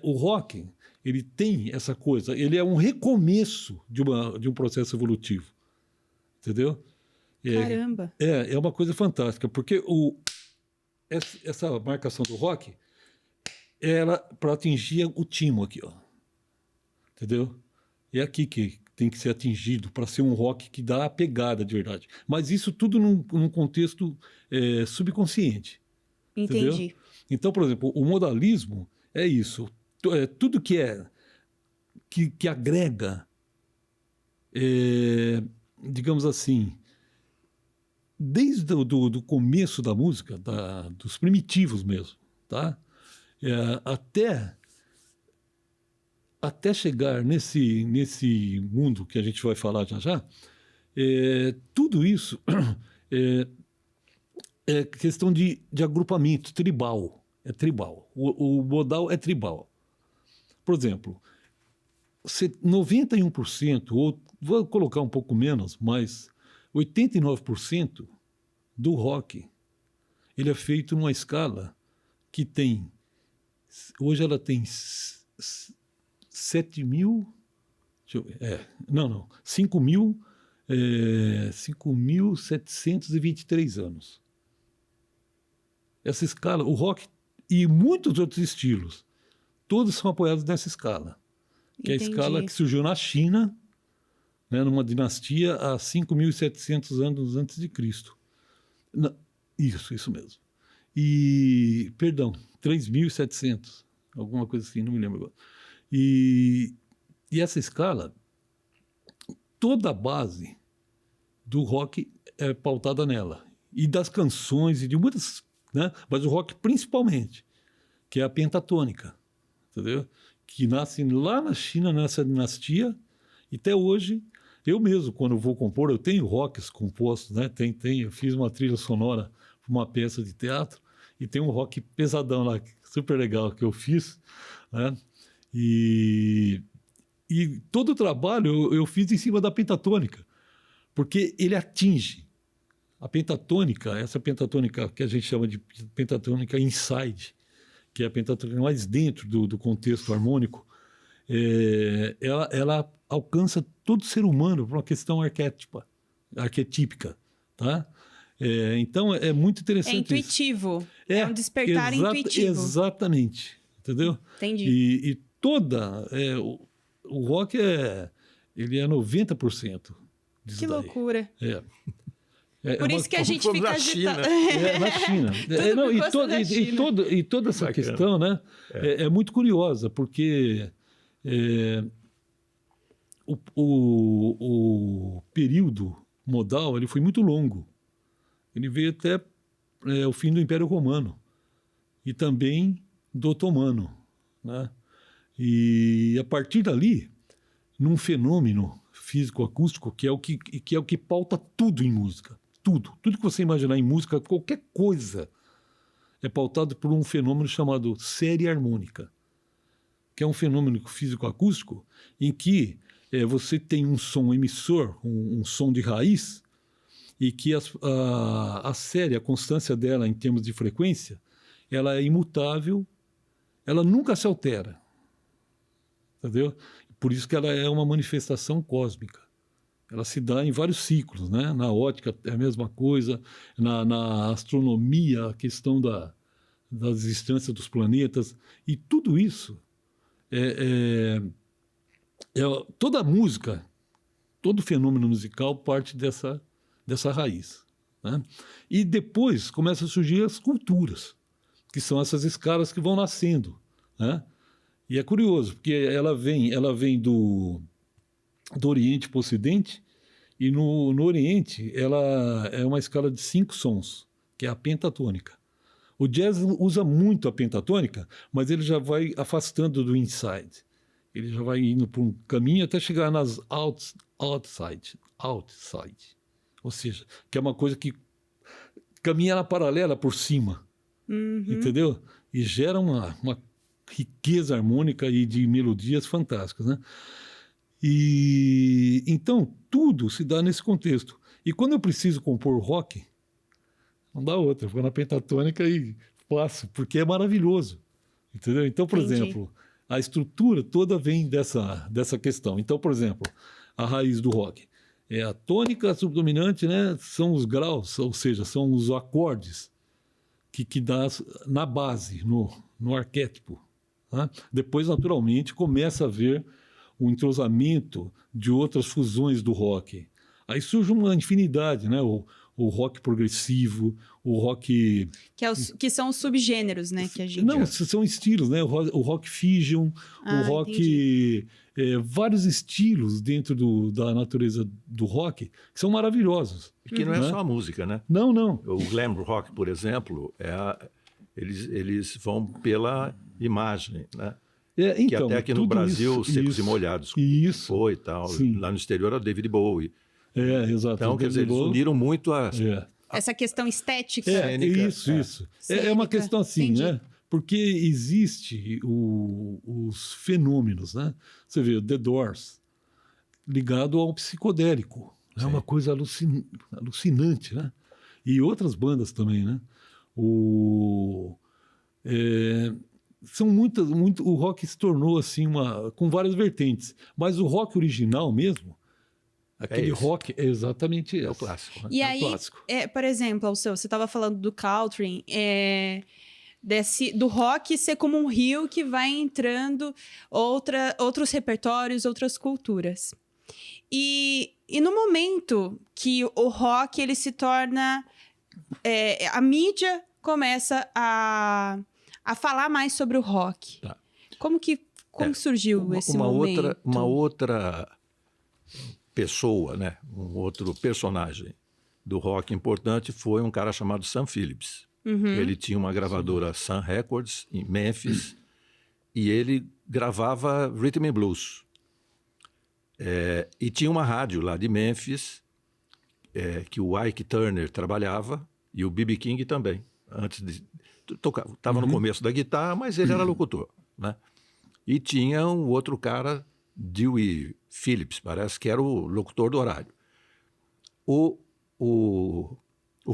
O rock, ele tem essa coisa, ele é um recomeço de um processo evolutivo. Entendeu? Caramba! É uma coisa fantástica, porque essa marcação do rock era para atingir o timo aqui, ó. Entendeu? É aqui que tem que ser atingido para ser um rock que dá a pegada de verdade. Mas isso tudo num contexto subconsciente. Entendi. Entendeu? Então, por exemplo, o modalismo é isso. Tudo que agrega, digamos assim, desde do começo da música, dos primitivos mesmo, tá? Até chegar nesse mundo que a gente vai falar já, tudo isso é questão de agrupamento tribal. É tribal. O modal é tribal. Por exemplo, 91%, ou vou colocar um pouco menos, mas 89% do rock ele é feito numa escala que tem... Hoje ela tem 5.723 anos. Essa escala, o rock e muitos outros estilos, todos são apoiados nessa escala. Que Entendi. é a escala que surgiu na China, né, numa dinastia há 5.700 anos antes de Cristo. Isso mesmo. Perdão, 3.700, alguma coisa assim, não me lembro agora. E essa escala, toda a base do rock é pautada nela. E das canções e de muitas, né? Mas o rock principalmente, que é a pentatônica, entendeu? Que nasce lá na China, nessa dinastia, e até hoje, eu mesmo, quando vou compor, eu tenho rocks compostos, né? Eu fiz uma trilha sonora para uma peça de teatro, e tem um rock pesadão lá, super legal, que eu fiz, né? E todo o trabalho eu fiz em cima da pentatônica, porque ele atinge a pentatônica, essa pentatônica que a gente chama de pentatônica inside, que é a pentatônica mais dentro do contexto harmônico, ela alcança todo ser humano por uma questão arquetípica, tá? Então, é muito É interessante intuitivo. É um despertar intuitivo. Exatamente. Entendeu? Entendi. E o rock ele é 90% disso Que daí. loucura. Por uma- isso que a gente Como fica na agitado. na China. Tudo por conta da China. E toda essa Bacana. questão, né, é muito curiosa, porque o período modal ele foi muito longo. Ele veio até o fim do Império Romano e também do Otomano, né? E a partir dali, num fenômeno físico-acústico que é o que pauta tudo em música. Tudo que você imaginar em música, qualquer coisa, é pautado por um fenômeno chamado série harmônica, que é um fenômeno físico-acústico em que você tem um som emissor, um som de raiz, e que a série, a constância dela em termos de frequência, ela é imutável, ela nunca se altera. Entendeu? Por isso que ela é uma manifestação cósmica. Ela se dá em vários ciclos, né? Na ótica é a mesma coisa, na astronomia, a questão das distâncias dos planetas, e tudo isso toda a música, todo fenômeno musical parte dessa raiz, né? E depois começam a surgir as culturas, que são essas escalas que vão nascendo, né? E é curioso, porque ela vem do Oriente para o Ocidente, e no Oriente ela é uma escala de 5 sons, que é a pentatônica. O jazz usa muito a pentatônica, mas ele já vai afastando do inside. Ele já vai indo por um caminho até chegar nas outside. Ou seja, que é uma coisa que caminha na paralela por cima. Uhum. Entendeu? E gera uma riqueza harmônica e de melodias fantásticas, né? E então tudo se dá nesse contexto. E quando eu preciso compor rock, não dá outra, eu vou na pentatônica e faço, porque é maravilhoso. Entendeu? Então, por Entendi. exemplo, a estrutura toda vem dessa questão. Então, por exemplo, a raiz do rock é a tônica, a subdominante, né? São os graus, ou seja, são os acordes que dá na base, no arquétipo. Tá? Depois, naturalmente, começa a haver o entrosamento de outras fusões do rock. Aí surge uma infinidade, né? O rock progressivo, o rock... Que são os subgêneros, né? Que a gente... Não, são estilos, né? O rock fusion, o rock... vários estilos dentro da natureza do rock que são maravilhosos. E que não é né? só a música, né? Não. O glam rock, por exemplo, eles vão pela imagem, né? Que Então, até aqui no tudo Brasil, isso, Secos isso, e Molhados isso, foi e tal. sim. Lá no exterior, é o David Bowie. Exato. Então, quer dizer, eles uniram muito a... Essa questão estética. Cênica, Isso. É uma questão assim, Entendi. né? Porque existe os fenômenos, né? Você vê o The Doors ligado ao psicodélico. É uma coisa alucinante, né? E outras bandas também, né? São o rock se tornou assim com várias vertentes, mas o rock original mesmo, aquele esse. rock é exatamente esse. É o clássico. Né? E É o aí, clássico. por exemplo, Alceu, você estava falando do country, do rock ser como um rio que vai entrando outros repertórios, outras culturas. E no momento que o rock ele se torna... a mídia começa a falar mais sobre o rock. Tá. Como surgiu esse momento? Uma outra pessoa, né? Um outro personagem do rock importante foi um cara chamado Sam Phillips. Uhum. Ele tinha uma gravadora Sun Records em Memphis e ele gravava rhythm and blues. E tinha uma rádio lá de Memphis que o Ike Turner trabalhava e o B.B. King também. Antes de tocava, estava no começo da guitarra, mas ele era locutor, né? E tinha um outro cara, Dewey Phillips, parece que era o locutor do horário. O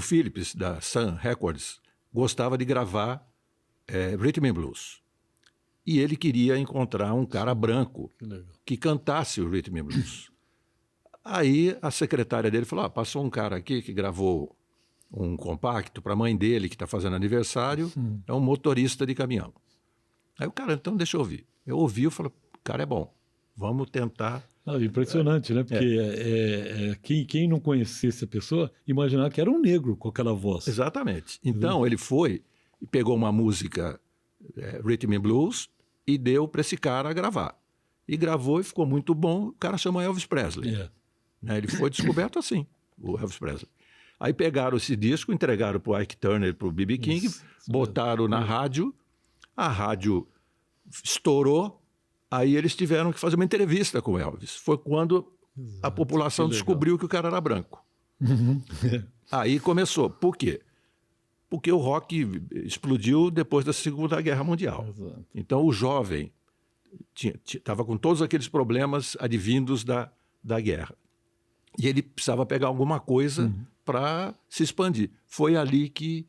Phillips, da Sun Records, gostava de gravar rhythm and blues. E ele queria encontrar um cara branco que cantasse o rhythm and blues. Aí a secretária dele falou, passou um cara aqui que gravou um compacto para a mãe dele, que está fazendo aniversário, é um motorista de caminhão. Aí o cara, então deixa eu ouvir. Eu ouvi, eu falei, o cara é bom, vamos tentar... Impressionante, né? Porque quem não conhecesse a pessoa, imaginar que era um negro com aquela voz. Exatamente. Então ele foi e pegou uma música Rhythm and Blues e deu para esse cara gravar. E gravou e ficou muito bom, o cara chamou Elvis Presley. Né? Ele foi descoberto assim, o Elvis Presley. Aí pegaram esse disco, entregaram para o Ike Turner, para o B.B. King, botaram na rádio, a rádio estourou, aí eles tiveram que fazer uma entrevista com o Elvis. Foi quando a população descobriu que o cara era branco. Aí começou. Por quê? Porque o rock explodiu depois da Segunda Guerra Mundial. Então o jovem estava com todos aqueles problemas advindos da guerra. E ele precisava pegar alguma coisa para se expandir. Foi ali que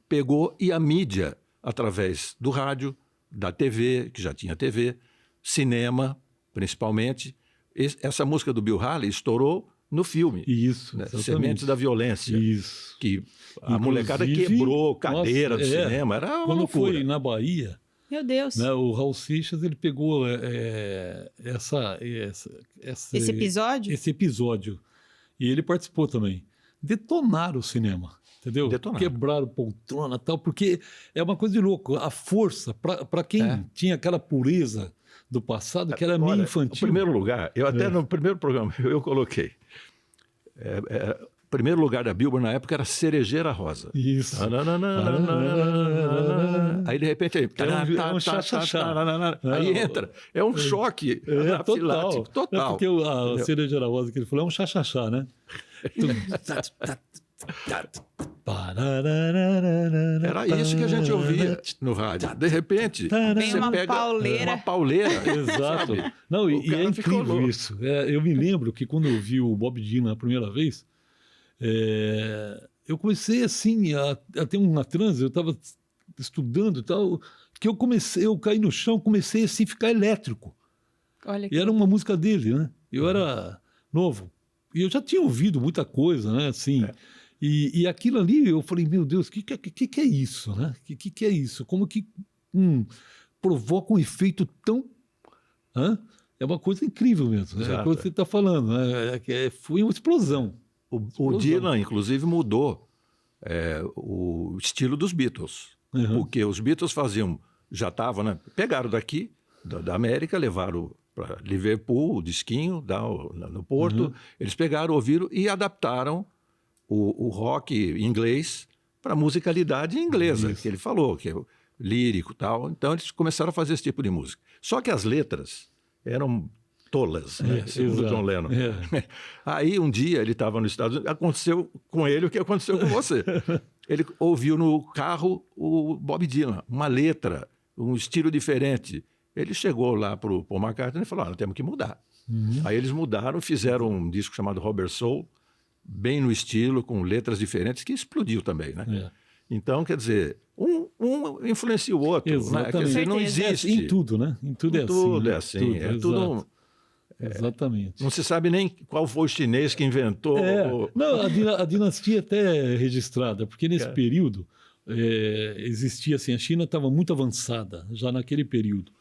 pegou, e a mídia, através do rádio, da TV, que já tinha TV, cinema, principalmente. Essa música do Bill Haley estourou no filme. Isso, né? Sementes da Violência. Isso. Que a molecada quebrou cadeira do cinema. Era uma quando loucura. foi na Bahia... Meu Deus. Né, o Raul Seixas, ele pegou Esse episódio? Esse episódio. E ele participou também. Detonaram o cinema, entendeu? Detonaram. Quebraram poltrona e tal, porque é uma coisa de louco. A força, para quem tinha aquela pureza do passado, que era meio infantil. Em primeiro lugar, eu até no primeiro programa eu coloquei. O primeiro lugar da Billboard na época era Cerejeira Rosa. Isso. Aí de repente um chá-chá-chá. Aí entra. É um choque anafilático total. Porque a Cerejeira Rosa que ele falou é um chá-chá-chá, né? Era isso que a gente ouvia no rádio. De repente, Vem você uma pega pauleira. uma pauleira. Exato. Sabe? Não, e é incrível louco. isso. Eu me lembro que quando eu vi o Bob Dylan a primeira vez, eu comecei assim a ter uma transe, eu estava estudando e tal, que eu caí no chão, comecei assim a ficar elétrico. Olha que... E era uma música dele, né? Eu era novo. E eu já tinha ouvido muita coisa, né? Assim, e aquilo ali, eu falei, meu Deus, o que é isso, né? Que é isso? Como que provoca um efeito tão... É uma coisa incrível mesmo. É a coisa que você está falando. Né? Foi uma explosão. O Dylan, inclusive, mudou o estilo dos Beatles. Porque os Beatles já estavam, né? Pegaram daqui, da América, levaram para Liverpool, o disquinho, no Porto. Eles pegaram, ouviram e adaptaram o rock inglês para a musicalidade inglesa, que ele falou, que é lírico e tal. Então, eles começaram a fazer esse tipo de música. Só que as letras eram tolas, né? Segundo o John Lennon. Aí, um dia, ele estava nos Estados Unidos, aconteceu com ele o que aconteceu com você. Ele ouviu no carro o Bob Dylan, uma letra, um estilo diferente. Ele chegou lá para o Paul McCartney e falou, nós temos que mudar. Aí eles mudaram, fizeram um disco chamado Rubber Soul, bem no estilo, com letras diferentes, que explodiu também, né? Então, quer dizer, um influencia o outro. Né? Quer dizer, não existe. Em tudo, né? Em tudo é assim. Tudo é assim. É tudo... Exatamente. Não se sabe nem qual foi o chinês que inventou. Não, a dinastia até é registrada, porque nesse período existia assim, a China estava muito avançada já naquele período.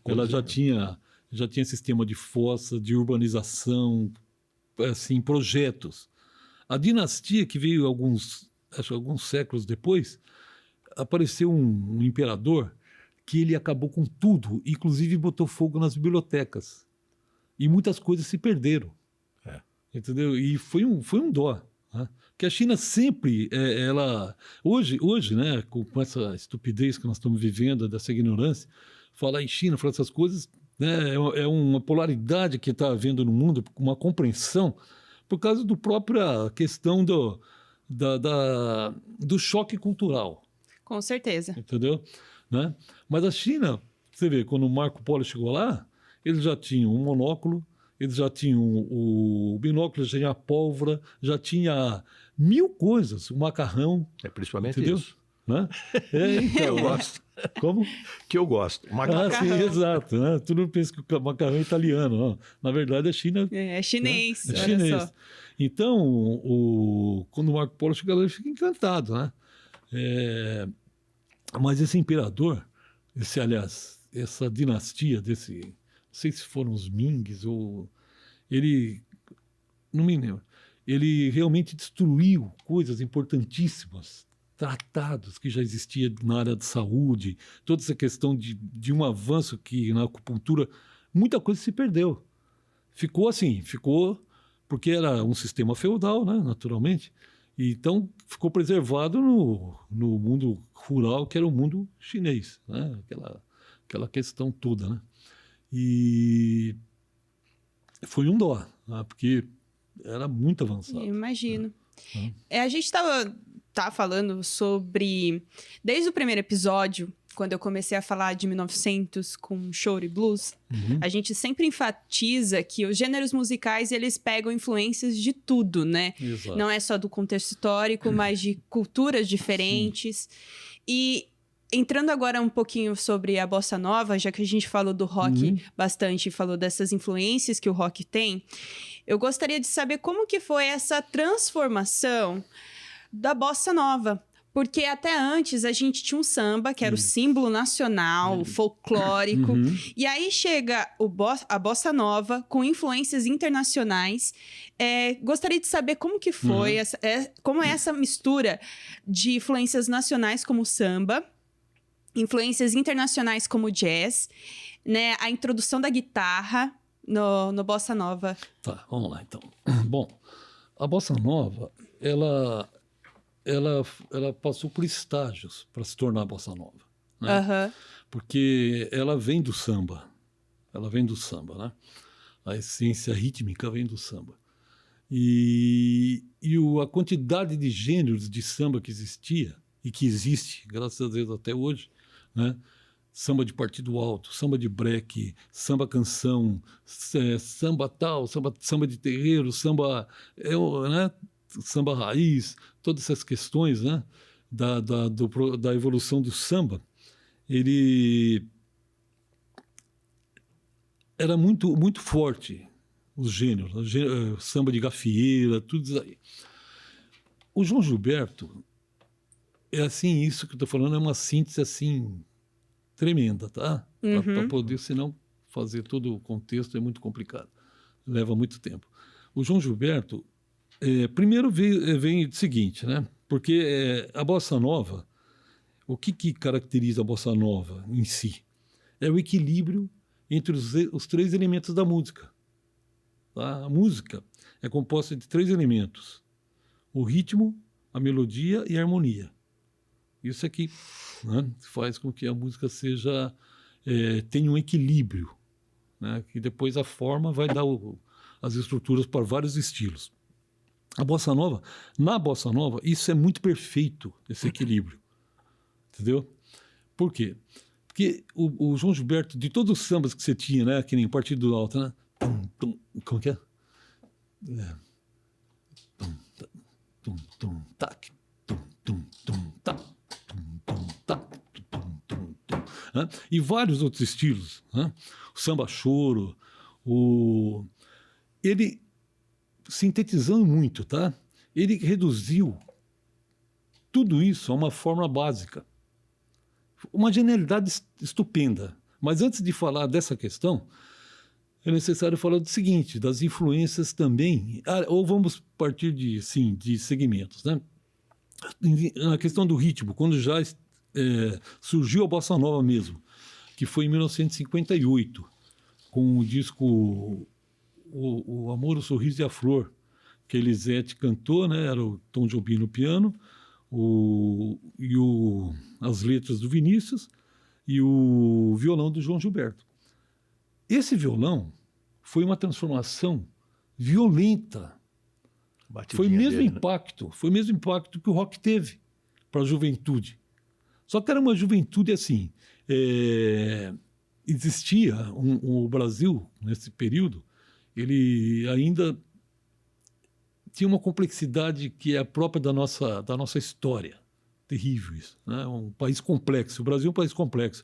Ela já tinha sistema de fossa, de urbanização, assim, projetos. A dinastia que veio alguns séculos depois, apareceu um imperador que ele acabou com tudo, inclusive botou fogo nas bibliotecas. E muitas coisas se perderam. Entendeu? E foi um dó. Né? Porque a China sempre, hoje, né, com essa estupidez que nós estamos vivendo, dessa ignorância, falar em China, falar essas coisas, né, é uma polaridade que está havendo no mundo, uma compreensão, por causa da própria questão do choque cultural. Com certeza. Entendeu? Né? Mas a China, você vê, quando o Marco Polo chegou lá, eles já tinham um monóculo, eles já tinham o binóculo, já tinha a pólvora, já tinha 1000 coisas, o macarrão. Principalmente entendeu? isso. Né? Então, eu gosto. Como? Que eu gosto. Sim, exato. Né? Tu não pensa que o macarrão é italiano. Não. Na verdade, a China... É chinês, É olha chinês. só. Então, quando o Marco Polo chega lá, ele fica encantado, né? Mas esse imperador, aliás, essa dinastia desse... Não sei se foram os Mings ou... Ele... Não me lembro. Ele realmente destruiu coisas importantíssimas, tratados que já existiam na área de saúde, toda essa questão de um avanço que na acupuntura, muita coisa se perdeu. Ficou assim, porque era um sistema feudal, né, naturalmente, e então ficou preservado no mundo rural, que era o mundo chinês, né, aquela questão toda. Né? E foi um dó, né, porque era muito avançado. Eu imagino. A gente tá falando sobre... Desde o primeiro episódio, quando eu comecei a falar de 1900 com choro e blues, a gente sempre enfatiza que os gêneros musicais, eles pegam influências de tudo, né? Exato. Não é só do contexto histórico, mas de culturas diferentes. E entrando agora um pouquinho sobre a bossa nova, já que a gente falou do rock bastante, falou dessas influências que o rock tem, eu gostaria de saber como que foi essa transformação da bossa nova. Porque até antes a gente tinha um samba, que era o símbolo nacional, folclórico. E aí chega a bossa nova, com influências internacionais. Gostaria de saber como que foi, como é essa mistura de influências nacionais como o samba, influências internacionais como o jazz, né? A introdução da guitarra no bossa nova. Tá, vamos lá então. Bom, a bossa nova, ela passou por estágios para se tornar bossa nova, né? Porque ela vem do samba, né? A essência rítmica vem do samba. E a quantidade de gêneros de samba que existia e que existe, graças a Deus até hoje, né? Samba de partido alto, samba de breque, samba canção, samba tal, samba de terreiro, samba, né? Samba raiz, todas essas questões, né, da evolução do samba, ele era muito, muito forte, os gêneros, samba de gafieira, tudo isso aí. O João Gilberto, é assim, isso que eu estou falando é uma síntese assim, tremenda, tá? Para poder, senão, fazer todo o contexto é muito complicado, leva muito tempo. O João Gilberto, primeiro vem o seguinte, né? Porque a bossa nova, o que caracteriza a bossa nova em si? É o equilíbrio entre os três elementos da música. Tá? A música é composta de três elementos: o ritmo, a melodia e a harmonia. Isso aqui, né, faz com que a música tenha um equilíbrio, né? Que depois a forma vai dar as estruturas para vários estilos. Na bossa nova, isso é muito perfeito, esse equilíbrio. Entendeu? Por quê? Porque o João Gilberto, de todos os sambas que você tinha, né, que nem Partido Alto, né? Como que é? Tac, tac, tac, né? E vários outros estilos, né? O samba choro, ele sintetizando muito, tá? Ele reduziu tudo isso a uma fórmula básica. Uma genialidade estupenda. Mas antes de falar dessa questão, é necessário falar do seguinte, das influências também, ou vamos partir de segmentos, né? Na questão do ritmo, quando já surgiu a bossa nova mesmo, que foi em 1958, com o disco O Amor, o Sorriso e a Flor, que Elisete cantou, né? Era o Tom Jobim no piano, as letras do Vinícius e o violão do João Gilberto. Esse violão foi uma transformação violenta. Foi o mesmo impacto que o rock teve para a juventude. Só que era uma juventude assim. Existia o Brasil, nesse período, ele ainda tinha uma complexidade que é própria da nossa história, terrível isso, né? É um país complexo. O Brasil é um país complexo.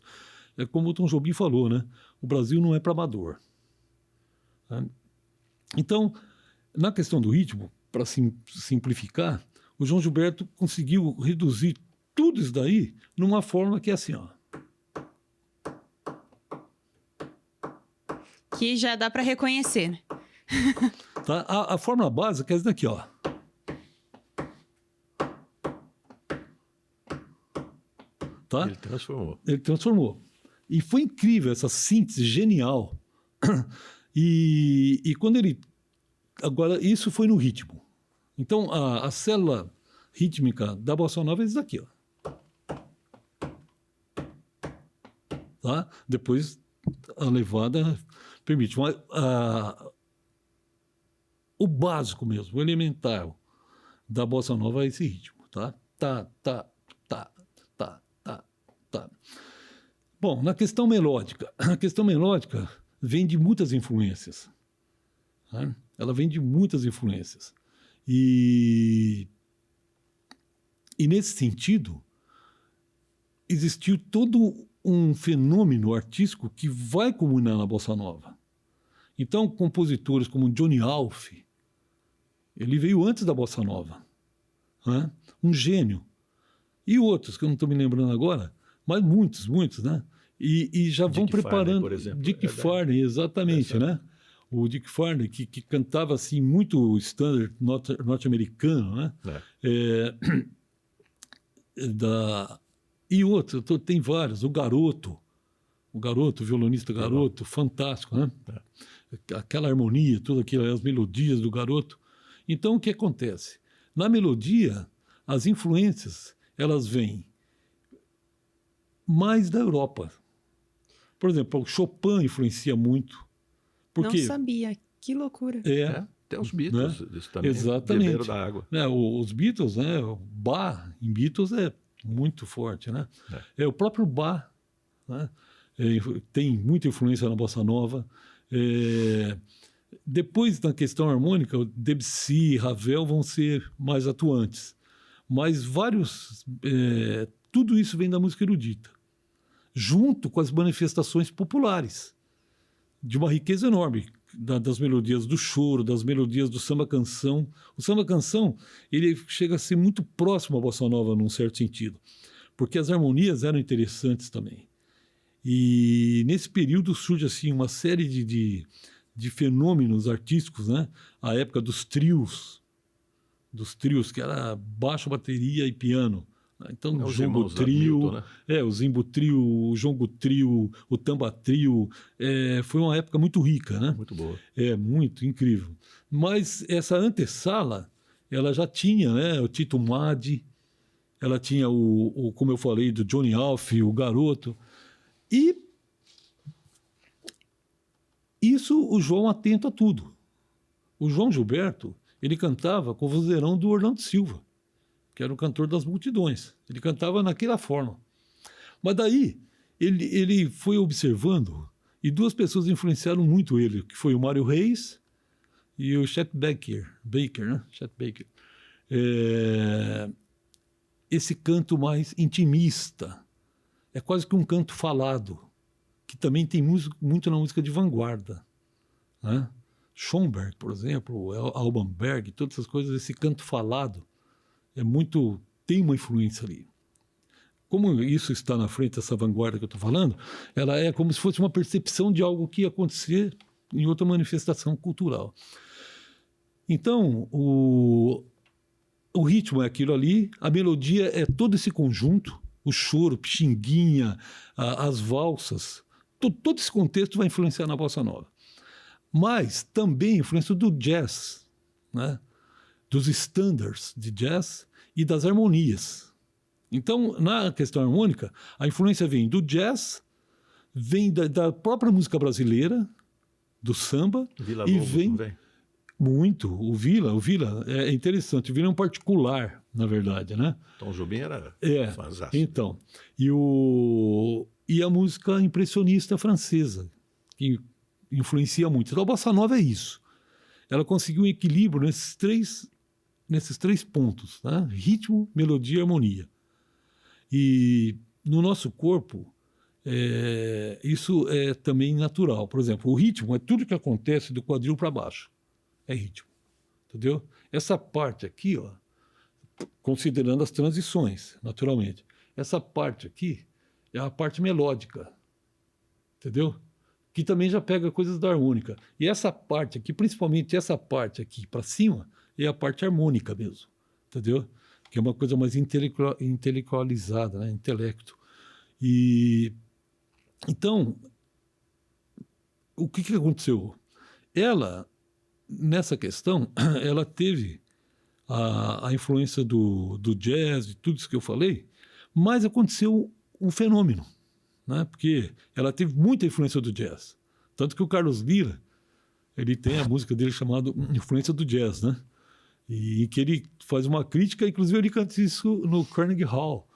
É como o Tom Jobim falou, né? O Brasil não é para amador. Né? Então, na questão do ritmo, para simplificar, o João Gilberto conseguiu reduzir tudo isso daí numa forma que é assim, ó. Que já dá para reconhecer, né? Tá? A fórmula básica é essa daqui, ó. Tá? Ele transformou. E foi incrível essa síntese genial. E quando ele... Agora, isso foi no ritmo. Então, a célula rítmica da bossa nova é isso daqui, ó. Tá? Depois, a levada permite. Mas, o básico mesmo, o elementar da bossa nova é esse ritmo, tá? Tá. Bom, na questão melódica, a questão melódica vem de muitas influências. Né? Ela vem de muitas influências. E nesse sentido, existiu todo um fenômeno artístico que vai culminar na bossa nova. Então, compositores como Johnny Alf, ele veio antes da bossa nova, né? Um gênio. E outros, que eu não estou me lembrando agora, mas muitos, né? E já vão preparando... por exemplo. Dick Farney, exatamente, né? O Dick Farney, que cantava assim, muito standard norte-americano, né? E outros, tem vários. O Garoto, o violonista Garoto, fantástico, né? Aquela harmonia, tudo aquilo, as melodias do Garoto. Então, o que acontece? Na melodia, as influências, elas vêm mais da Europa. Por exemplo, o Chopin influencia muito. Porque, não sabia, que loucura. Até os Beatles, né? isso também. Exatamente. Beberam da água. Os Beatles, né? O Bach em Beatles é muito forte, né? O próprio Bach, né? Tem muita influência na bossa nova. Depois, na questão harmônica, o Debussy e Ravel vão ser mais atuantes. Mas tudo isso vem da música erudita, junto com as manifestações populares, de uma riqueza enorme, das melodias do choro, das melodias do samba-canção. O samba-canção, ele chega a ser muito próximo à bossa nova, num certo sentido, porque as harmonias eram interessantes também. E nesse período surge assim, uma série de fenômenos artísticos, né? A época dos trios, que era baixo, bateria e piano. Então, o Jongo Trio, né? O Zimbo Trio, o Jongo Trio, o Tamba Trio, foi uma época muito rica, né? Muito boa. Muito incrível. Mas essa antessala, ela já tinha, né? O Tito Madi, ela tinha como eu falei, do Johnny Alf, o Garoto. E isso o João atenta a tudo. O João Gilberto, ele cantava com o vozeirão do Orlando Silva, que era o cantor das multidões. Ele cantava naquela forma. Mas daí, ele foi observando, e duas pessoas influenciaram muito ele, que foi o Mário Reis e o Chet Baker, né? Chet Baker. Esse canto mais intimista, é quase que um canto falado, que também tem muito na música de vanguarda, né? Schoenberg, por exemplo, Alban Berg, todas essas coisas, esse canto falado, tem uma influência ali. Como isso está na frente dessa vanguarda que eu estou falando, ela é como se fosse uma percepção de algo que ia acontecer em outra manifestação cultural. Então, o ritmo é aquilo ali, a melodia é todo esse conjunto, o choro, pichinguinha, as valsas, todo esse contexto vai influenciar na bossa nova. Mas também influência do jazz, né? Dos standards de jazz e das harmonias. Então, na questão harmônica, a influência vem do jazz, vem da própria música brasileira, do samba, Vila e Lobos, vem muito. O Vila é interessante. O Vila é um particular, na verdade, né? Tom Jobim era fantástico. Então, e a música impressionista francesa, que influencia muito. Então, a bossa nova é isso. Ela conseguiu um equilíbrio nesses três pontos, né? Ritmo, melodia e harmonia. E no nosso corpo, isso é também natural. Por exemplo, o ritmo é tudo que acontece do quadril para baixo. É ritmo, entendeu? Essa parte aqui, ó, considerando as transições, naturalmente. Essa parte aqui é a parte melódica, entendeu? Que também já pega coisas da harmônica. E essa parte aqui, principalmente essa parte aqui para cima, é a parte harmônica mesmo, entendeu? Que é uma coisa mais intelectualizada, né? Intelecto. E então, o que aconteceu? Ela, nessa questão, ela teve a influência do jazz, de tudo isso que eu falei, mas aconteceu um fenômeno, né? Porque ela teve muita influência do jazz. Tanto que o Carlos Lyra, ele tem a música dele chamada Influência do Jazz, né? E que ele faz uma crítica, inclusive ele canta isso no Carnegie Hall,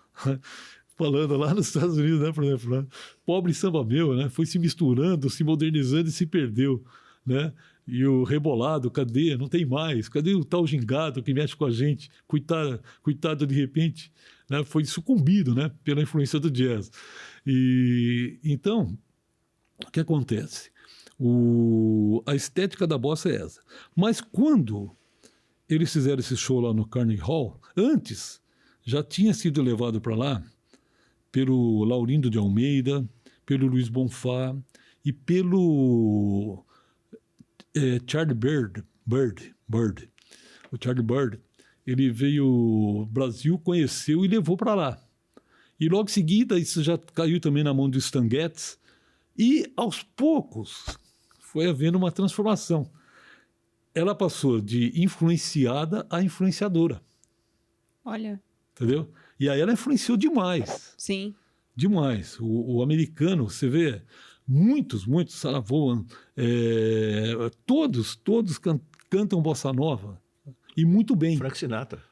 falando lá nos Estados Unidos, né? Por exemplo, né? Pobre samba meu, né? Foi se misturando, se modernizando e se perdeu, né? E o rebolado, cadê? Não tem mais. Cadê o tal gingado que mexe com a gente? Coitado de repente, né? Foi sucumbido, né? Pela influência do jazz. E então, o que acontece? A estética da bossa é essa. Mas quando eles fizeram esse show lá no Carnegie Hall, antes já tinha sido levado para lá pelo Laurindo de Almeida, pelo Luiz Bonfá e pelo Charlie Bird. O Charlie Bird, ele veio ao Brasil, conheceu e levou para lá. E logo em seguida, isso já caiu também na mão do Stan Getz. E, aos poucos, foi havendo uma transformação. Ela passou de influenciada a influenciadora. Olha. Entendeu? E aí ela influenciou demais. Sim. Demais. O americano, você vê, muitos, Sarah Vaughan, todos cantam bossa nova. E muito bem. Frank Sinatra.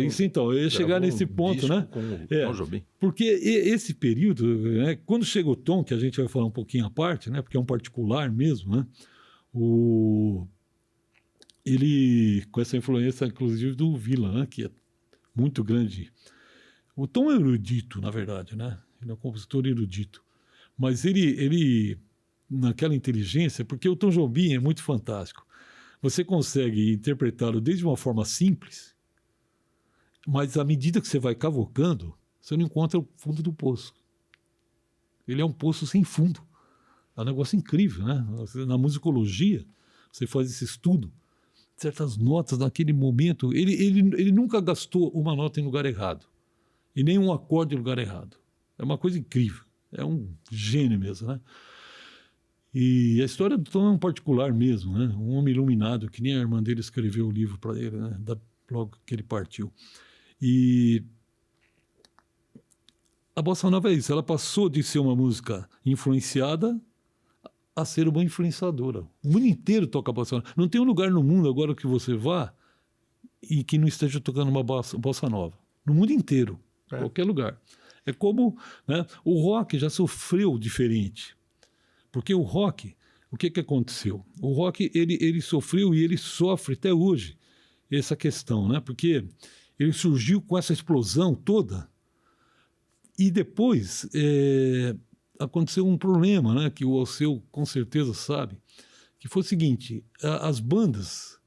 Isso então, eu ia chegar nesse ponto, né? Com Tom Jobim. Porque esse período, né, quando chega o Tom, que a gente vai falar um pouquinho à parte, né? Porque é um particular mesmo, né? Ele, com essa influência, inclusive, do Vila, né, que é muito grande. O Tom é erudito, na verdade, né? Ele é um compositor erudito. Mas ele naquela inteligência, porque o Tom Jobim é muito fantástico. Você consegue interpretá-lo desde uma forma simples, mas à medida que você vai cavocando, você não encontra o fundo do poço. Ele é um poço sem fundo. É um negócio incrível, né? Na musicologia, você faz esse estudo, certas notas naquele momento, ele nunca gastou uma nota em lugar errado, e nem um acorde em lugar errado. É uma coisa incrível. É um gênio mesmo, né? E a história do Tom é um particular mesmo, né? Um homem iluminado, que nem a irmã dele escreveu o livro para ele, né? Logo que ele partiu. E a bossa nova é isso, ela passou de ser uma música influenciada a ser uma influenciadora. O mundo inteiro toca bossa nova. Não tem um lugar no mundo agora que você vá e que não esteja tocando uma bossa nova. No mundo inteiro, qualquer lugar. É como, né, o rock já sofreu diferente. Porque o rock, o que aconteceu? O rock, ele sofreu e ele sofre até hoje essa questão, né? Porque ele surgiu com essa explosão toda e depois aconteceu um problema, né? Que o Alceu com certeza sabe, que foi o seguinte, as bandas,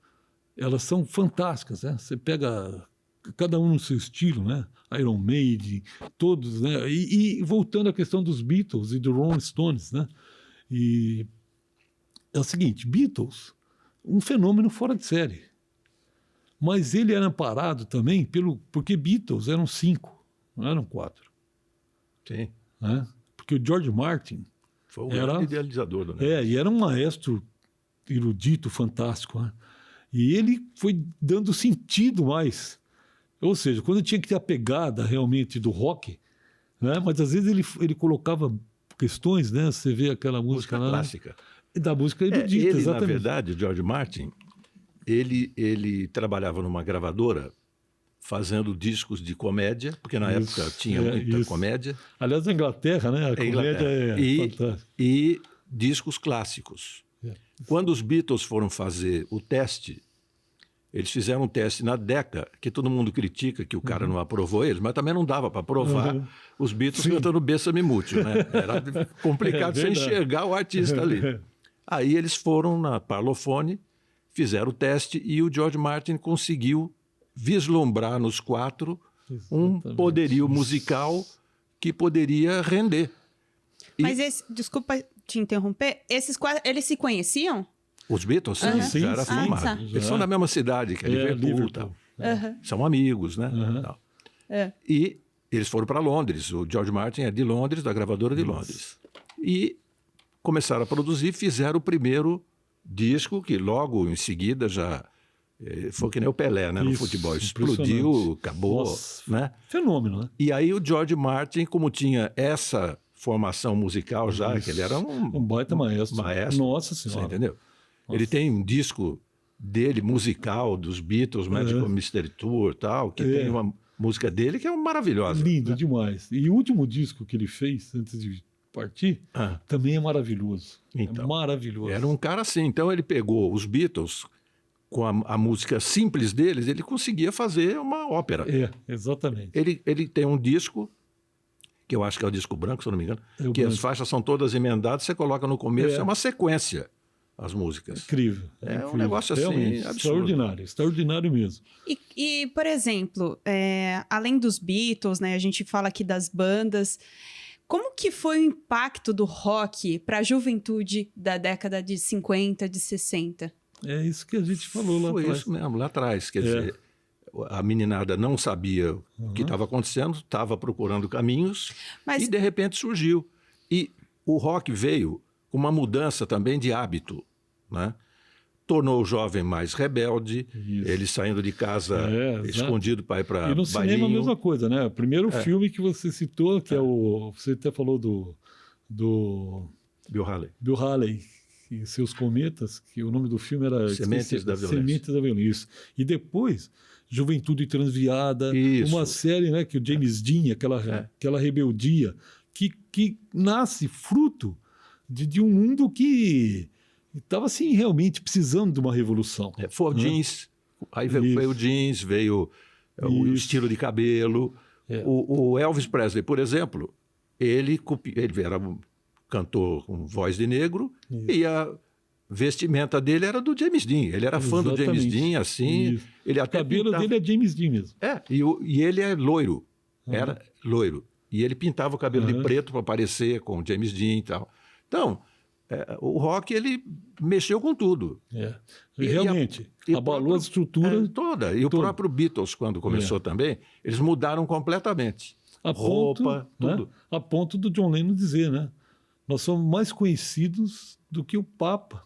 elas são fantásticas, né? Você pega cada um no seu estilo, né? Iron Maiden, todos, né? E voltando à questão dos Beatles e do Rolling Stones, né? E é o seguinte, Beatles, um fenômeno fora de série. Mas ele era amparado também porque Beatles eram 5, não eram 4. Sim. Né? Porque o George Martin foi o grande idealizador do negócio. E era um maestro erudito, fantástico. Né? E ele foi dando sentido mais. Ou seja, quando tinha que ter a pegada realmente do rock, né? Mas às vezes ele colocava questões, né? Você vê aquela música lá, clássica. Da música erudita, ele, exatamente. Na verdade, o George Martin, ele trabalhava numa gravadora fazendo discos de comédia, porque na época tinha muita comédia. Aliás, na Inglaterra, né? A comédia é fantástica. E discos clássicos. Quando os Beatles foram fazer o teste, eles fizeram um teste na Decca, que todo mundo critica que o cara não aprovou eles, mas também não dava para provar os Beatles cantando Bessame Mútil, né? Era complicado você enxergar o artista ali. Aí eles foram na Parlophone, fizeram o teste e o George Martin conseguiu vislumbrar nos 4 um poderio musical que poderia render. Mas desculpa te interromper, esses 4, eles se conheciam? Os Beatles, Sim, já era sim. formado. Tá. Eles são da mesma cidade, que é Liverpool. Tal. São amigos, né? Tal. E eles foram para Londres. O George Martin é de Londres, da gravadora de Londres. E começaram a produzir, fizeram o primeiro disco, que logo em seguida já foi que nem o Pelé, né, no futebol. Explodiu, acabou. Nossa, né? Fenômeno, né? E aí o George Martin, como tinha essa formação musical já, que ele era um baita maestro. Nossa Você Senhora. entendeu? Ele tem um disco dele, musical, dos Beatles, Magical Mystery Tour e tal, que tem uma música dele que é maravilhosa. Lindo demais. E o último disco que ele fez, antes de partir, também é maravilhoso. Então, é maravilhoso. Era um cara assim. Então ele pegou os Beatles, com a música simples deles, ele conseguia fazer uma ópera. Exatamente. Ele tem um disco, que eu acho que é o disco branco, se eu não me engano, que as faixas são todas emendadas, você coloca no começo, é uma sequência, as músicas. Incrível. Um negócio assim, realmente, absurdo. Extraordinário mesmo. E por exemplo, além dos Beatles, né, a gente fala aqui das bandas, como que foi o impacto do rock para a juventude da década de 50, de 60? É isso que a gente falou lá atrás. Foi isso mesmo, lá atrás. Quer dizer, a meninada não sabia o que estava acontecendo, estava procurando caminhos e, de repente, surgiu. E o rock veio com uma mudança também de hábito, né? Tornou o jovem mais rebelde, ele saindo de casa escondido para ir para E no cinema a mesma coisa, né? O primeiro filme que você citou, que é o... Você até falou do Bill Haley. Bill Haley e seus cometas, que o nome do filme era... Sementes da Violência. Sementes da Violência. E depois, Juventude Transviada, uma série, né, que o James Dean, aquela rebeldia, que nasce fruto de um mundo que estava assim, realmente precisando de uma revolução. Foi o jeans, aí veio o jeans, veio o estilo de cabelo. O Elvis Presley, por exemplo, ele era um cantor com voz de negro e a vestimenta dele era do James Dean. Ele era fã do James Dean, assim. Ele até o cabelo dele é James Dean mesmo. E ele é loiro. Era loiro. E ele pintava o cabelo de preto para parecer com o James Dean e tal. Então, o rock, ele mexeu com tudo. Realmente, abalou a estrutura toda. E o próprio Beatles, quando começou também, eles mudaram completamente. Roupa, tudo. A ponto do John Lennon dizer, né? Nós somos mais conhecidos do que o Papa.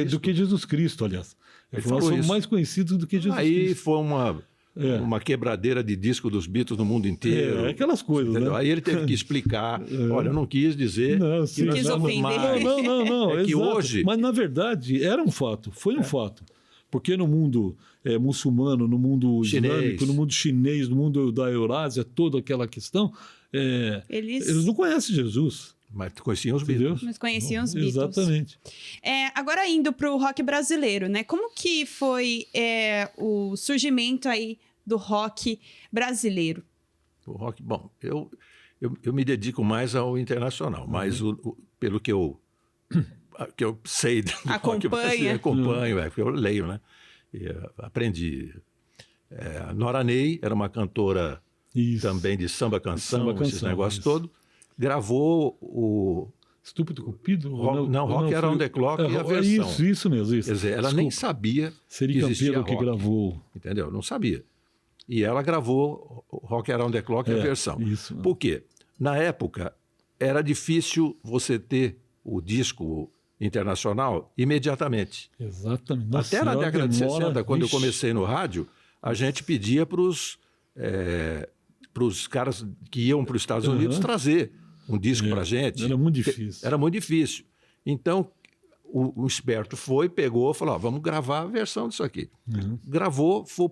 Do que Jesus Cristo, aliás. Nós somos mais conhecidos do que Jesus Cristo. Aí foi uma quebradeira de disco dos Beatles no mundo inteiro. Aquelas coisas, né? Aí ele teve que explicar. Olha, eu não quis dizer que nós somos mais. Não. É que hoje... Mas, na verdade, era um fato. Foi um fato. Porque no mundo muçulmano, no mundo islâmico, no mundo chinês, no mundo da Eurásia, toda aquela questão, eles não conhecem Jesus. Mas conheciam os Beatles. Mas conheciam os Beatles. Exatamente. Agora indo para o rock brasileiro, né? Como que foi o surgimento aí do rock brasileiro? O rock, bom, eu me dedico mais ao internacional, mas pelo que eu sei do rock brasileiro, acompanho, porque eu leio, né? E, aprendi. A Nora Ney era uma cantora também de samba canção, esses negócios todos. Gravou o... Estúpido Cupido? Rock Around the Clock e a versão. Isso mesmo. Quer dizer, ela nem sabia que existia rock. Que gravou. Entendeu? Não sabia. E ela gravou o Rock Around the Clock e a versão. Isso. Por quê? Na época, era difícil você ter o disco internacional imediatamente. Exatamente. Nossa, até na década de 60, quando eu comecei no rádio, a gente pedia para os caras que iam para os Estados Unidos trazer um disco para a gente. Era muito difícil. Era muito difícil. Então, o esperto pegou e falou, vamos gravar a versão disso aqui. Gravou, foi a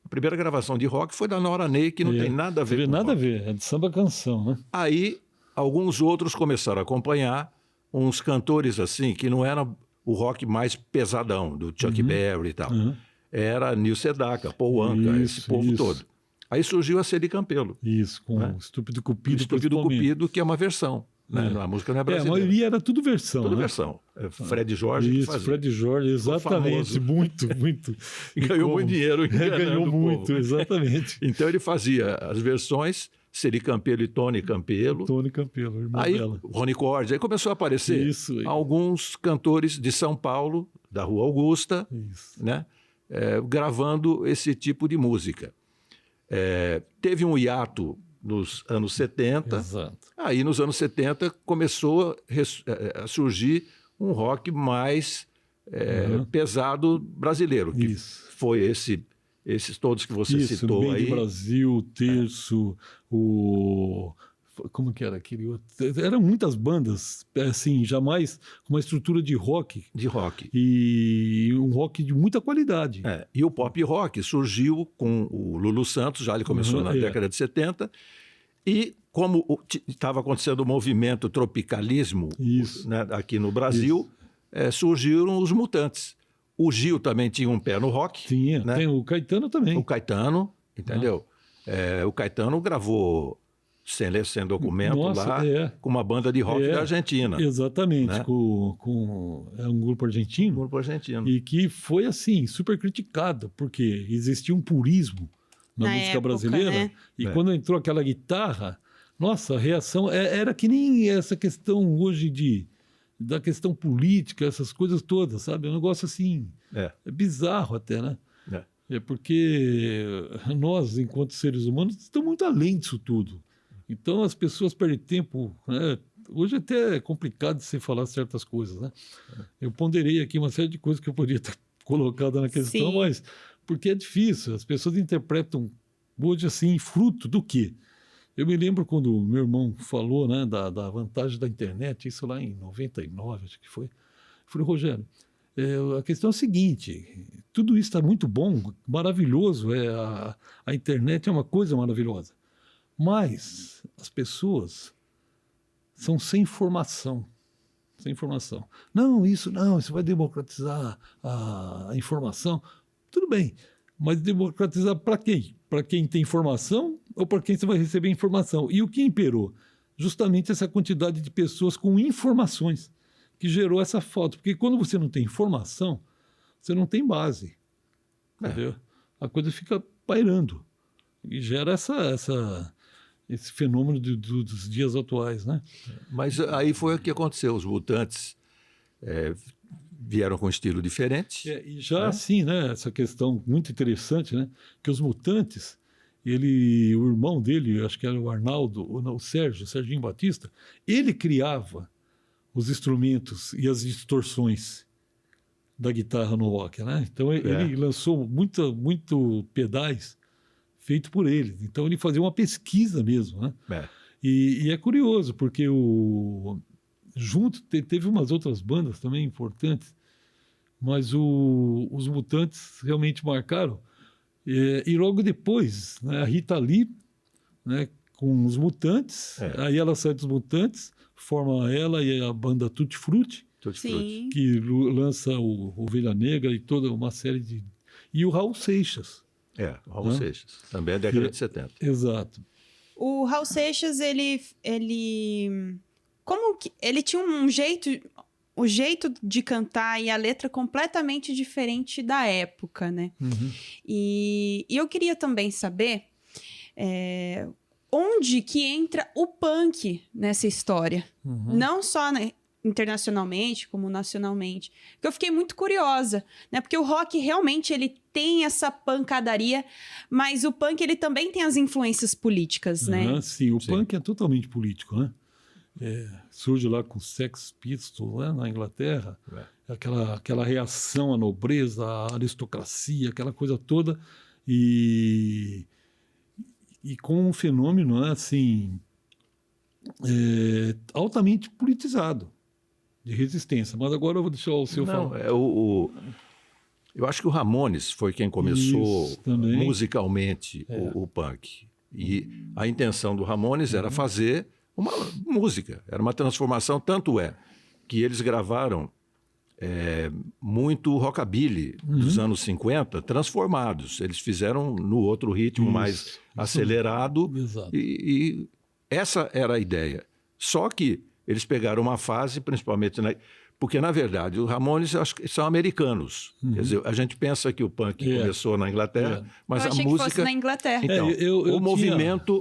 primeira gravação de rock foi da Nora Ney, que não tem nada a ver com nada rock. A ver, é de samba canção, né? Aí, alguns outros começaram a acompanhar, uns cantores assim, que não eram o rock mais pesadão, do Chuck Berry e tal. era Nil Sedaka, Paul Anka, esse povo todo. Aí surgiu a Celi Campelo. Isso, com né? o Estúpido Cupido. O Estúpido Cupido, que é uma versão. Né? A música não é brasileira. A maioria era tudo versão. Tudo né? versão. Fred Jorge que fazia. Fred Jorge, exatamente. Muito. E ganhou muito dinheiro ganhou muito, povo. Exatamente. Então ele fazia as versões, Celi Campelo e Tony Campelo. Tony Campelo, irmão aí, dela. Rony Cordes. Aí começou a aparecer alguns cantores de São Paulo, da Rua Augusta, né? Gravando esse tipo de música. Teve um hiato nos anos 70. Exato. Aí, nos anos 70, começou a surgir um rock mais pesado brasileiro. Que foi esses todos que você citou Bem aí. do Brasil, Terço, como que era aquele outro? Eram muitas bandas, assim, jamais com uma estrutura de rock. De rock. E um rock de muita qualidade. E o pop rock surgiu com o Lulu Santos, já ele começou na década de 70. E como estava acontecendo o movimento tropicalismo né, aqui no Brasil, surgiram os Mutantes. O Gil também tinha um pé no rock. Tinha, né? Tem o Caetano também. O Caetano, entendeu? O Caetano gravou Sem Documento lá com uma banda de rock da Argentina. Exatamente, né? é um grupo argentino. Um grupo argentino. E que foi, assim, super criticado, porque existia um purismo na música época, brasileira. Né? E quando entrou aquela guitarra, nossa, a reação era que nem essa questão hoje da questão política, essas coisas todas, sabe? É um negócio assim, é bizarro até, né? É porque nós, enquanto seres humanos, estamos muito além disso tudo. Então as pessoas perdem tempo, né? Hoje até é complicado de se falar certas coisas, né? Eu ponderei aqui uma série de coisas que eu poderia ter colocado na questão, mas porque é difícil, as pessoas interpretam hoje assim, fruto do quê? Eu me lembro quando meu irmão falou, né, da vantagem da internet, isso lá em 99, acho que foi. Eu falei, Rogério, a questão é a seguinte, tudo isso está muito bom, maravilhoso, a internet é uma coisa maravilhosa, mas as pessoas são sem informação. Sem informação. Não, isso vai democratizar a informação. Tudo bem, mas democratizar para quem? Para quem tem informação ou para quem você vai receber informação? E o que imperou? Justamente essa quantidade de pessoas com informações que gerou essa falta. Porque quando você não tem informação, você não tem base. Entendeu? A coisa fica pairando. E gera esse fenômeno dos dias atuais, né? Mas aí foi o que aconteceu. Os Mutantes vieram com um estilo diferente. E já assim, né? Essa questão muito interessante, né? Que os Mutantes, o irmão dele, acho que era o Arnaldo, ou não, o Serginho Batista, ele criava os instrumentos e as distorções da guitarra no rock, né? Então ele lançou muito pedais feito por ele. Então ele fazia uma pesquisa mesmo, né? E é curioso, porque junto teve umas outras bandas também importantes, mas os Mutantes realmente marcaram. E logo depois, né, a Rita Lee, né, com os Mutantes, aí ela sai dos Mutantes, forma ela e a banda Tutti Frutti, que lança o Ovelha Negra e toda uma série de... E o Raul Seixas. O Raul Seixas, também é década de 70. Exato. O Raul Seixas, ele tinha o jeito de cantar e a letra completamente diferente da época, né? Uhum. E eu queria também saber onde que entra o punk nessa história. Uhum. Não só, né, internacionalmente, como nacionalmente. Porque eu fiquei muito curiosa, né? Porque o rock realmente ele tem essa pancadaria, mas o punk ele também tem as influências políticas, né? Sim, punk é totalmente político, né? Surge lá com Sex Pistols, né, na Inglaterra, aquela reação à nobreza, à aristocracia, aquela coisa toda, e com um fenômeno, né, assim, altamente politizado, de resistência. Mas agora eu vou deixar o seu falar. Eu acho que o Ramones foi quem começou musicalmente o punk. E a intenção do Ramones era fazer uma música, era uma transformação, tanto que eles gravaram muito rockabilly dos anos 50, transformados. Eles fizeram no outro ritmo mais acelerado. Exato. E essa era a ideia. Só que eles pegaram uma fase, principalmente... Porque, na verdade, os Ramones acho que são americanos. Quer dizer, a gente pensa que o punk começou na Inglaterra, mas eu achei a música... que fosse na Inglaterra. Então,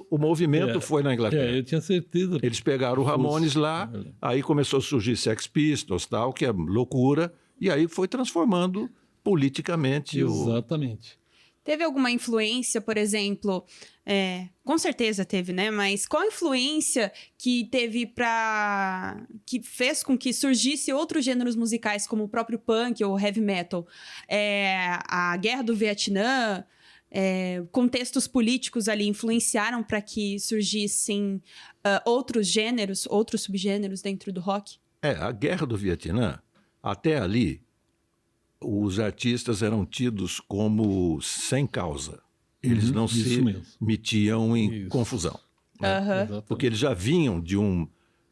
o movimento foi na Inglaterra. Eu tinha certeza. Eles pegaram o Ramones lá, aí começou a surgir Sex Pistols, tal, que é loucura, e aí foi transformando politicamente Exatamente. Teve alguma influência, por exemplo, com certeza teve, né? Mas qual a influência que teve que fez com que surgisse outros gêneros musicais, como o próprio punk ou heavy metal? A Guerra do Vietnã, contextos políticos ali influenciaram para que surgissem outros gêneros, outros subgêneros dentro do rock? A Guerra do Vietnã, até ali, os artistas eram tidos como sem causa. Eles não se metiam em confusão. Né? Porque eles já vinham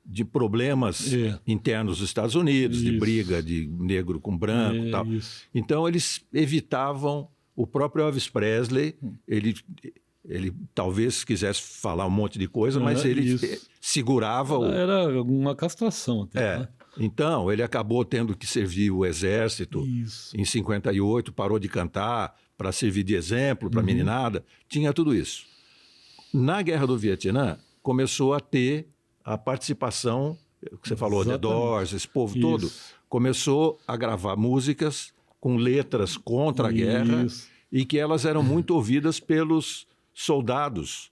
de problemas internos dos Estados Unidos, de briga de negro com branco e tal. Então, eles evitavam. O próprio Elvis Presley, ele talvez quisesse falar um monte de coisa, mas ele segurava... Era uma castração até, né? Então, ele acabou tendo que servir o exército em 58, parou de cantar para servir de exemplo para a meninada, tinha tudo isso. Na Guerra do Vietnã, começou a ter a participação, que você falou, The Doors, esse povo todo, começou a gravar músicas com letras contra a guerra e que elas eram muito ouvidas pelos soldados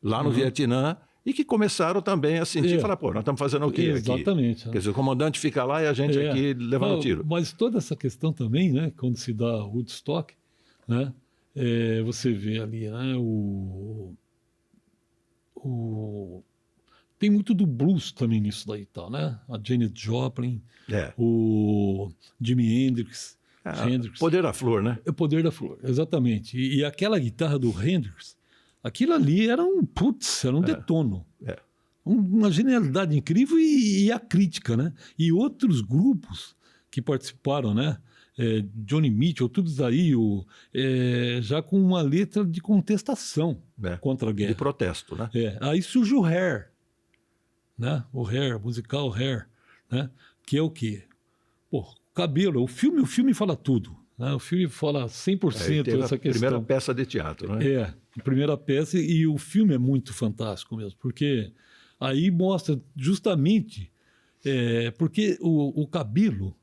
lá no Vietnã, e que começaram também a sentir, falar, pô, nós estamos fazendo o quê aqui? Exatamente. Quer dizer, o comandante fica lá e a gente aqui levando tiro. Mas toda essa questão também, né, quando se dá Woodstock, né, você vê ali, né, tem muito do blues também nisso daí, tal, né? A Janis Joplin, o Jimi Hendrix. Poder da Flor, né? O Poder da Flor, exatamente. E aquela guitarra do Hendrix, aquilo ali era um detono. Uma genialidade incrível e a crítica, né? E outros grupos que participaram, né? Johnny Mitchell, todos aí, já com uma letra de contestação contra a guerra. De protesto, né? Aí surge o Hair, né? O Hair, musical Hair, né? Que é o quê? Pô, cabelo, o filme fala tudo. O filme fala 100% dessa questão. Primeira peça de teatro, né? A primeira peça, e o filme é muito fantástico mesmo, porque aí mostra justamente porque o cabelo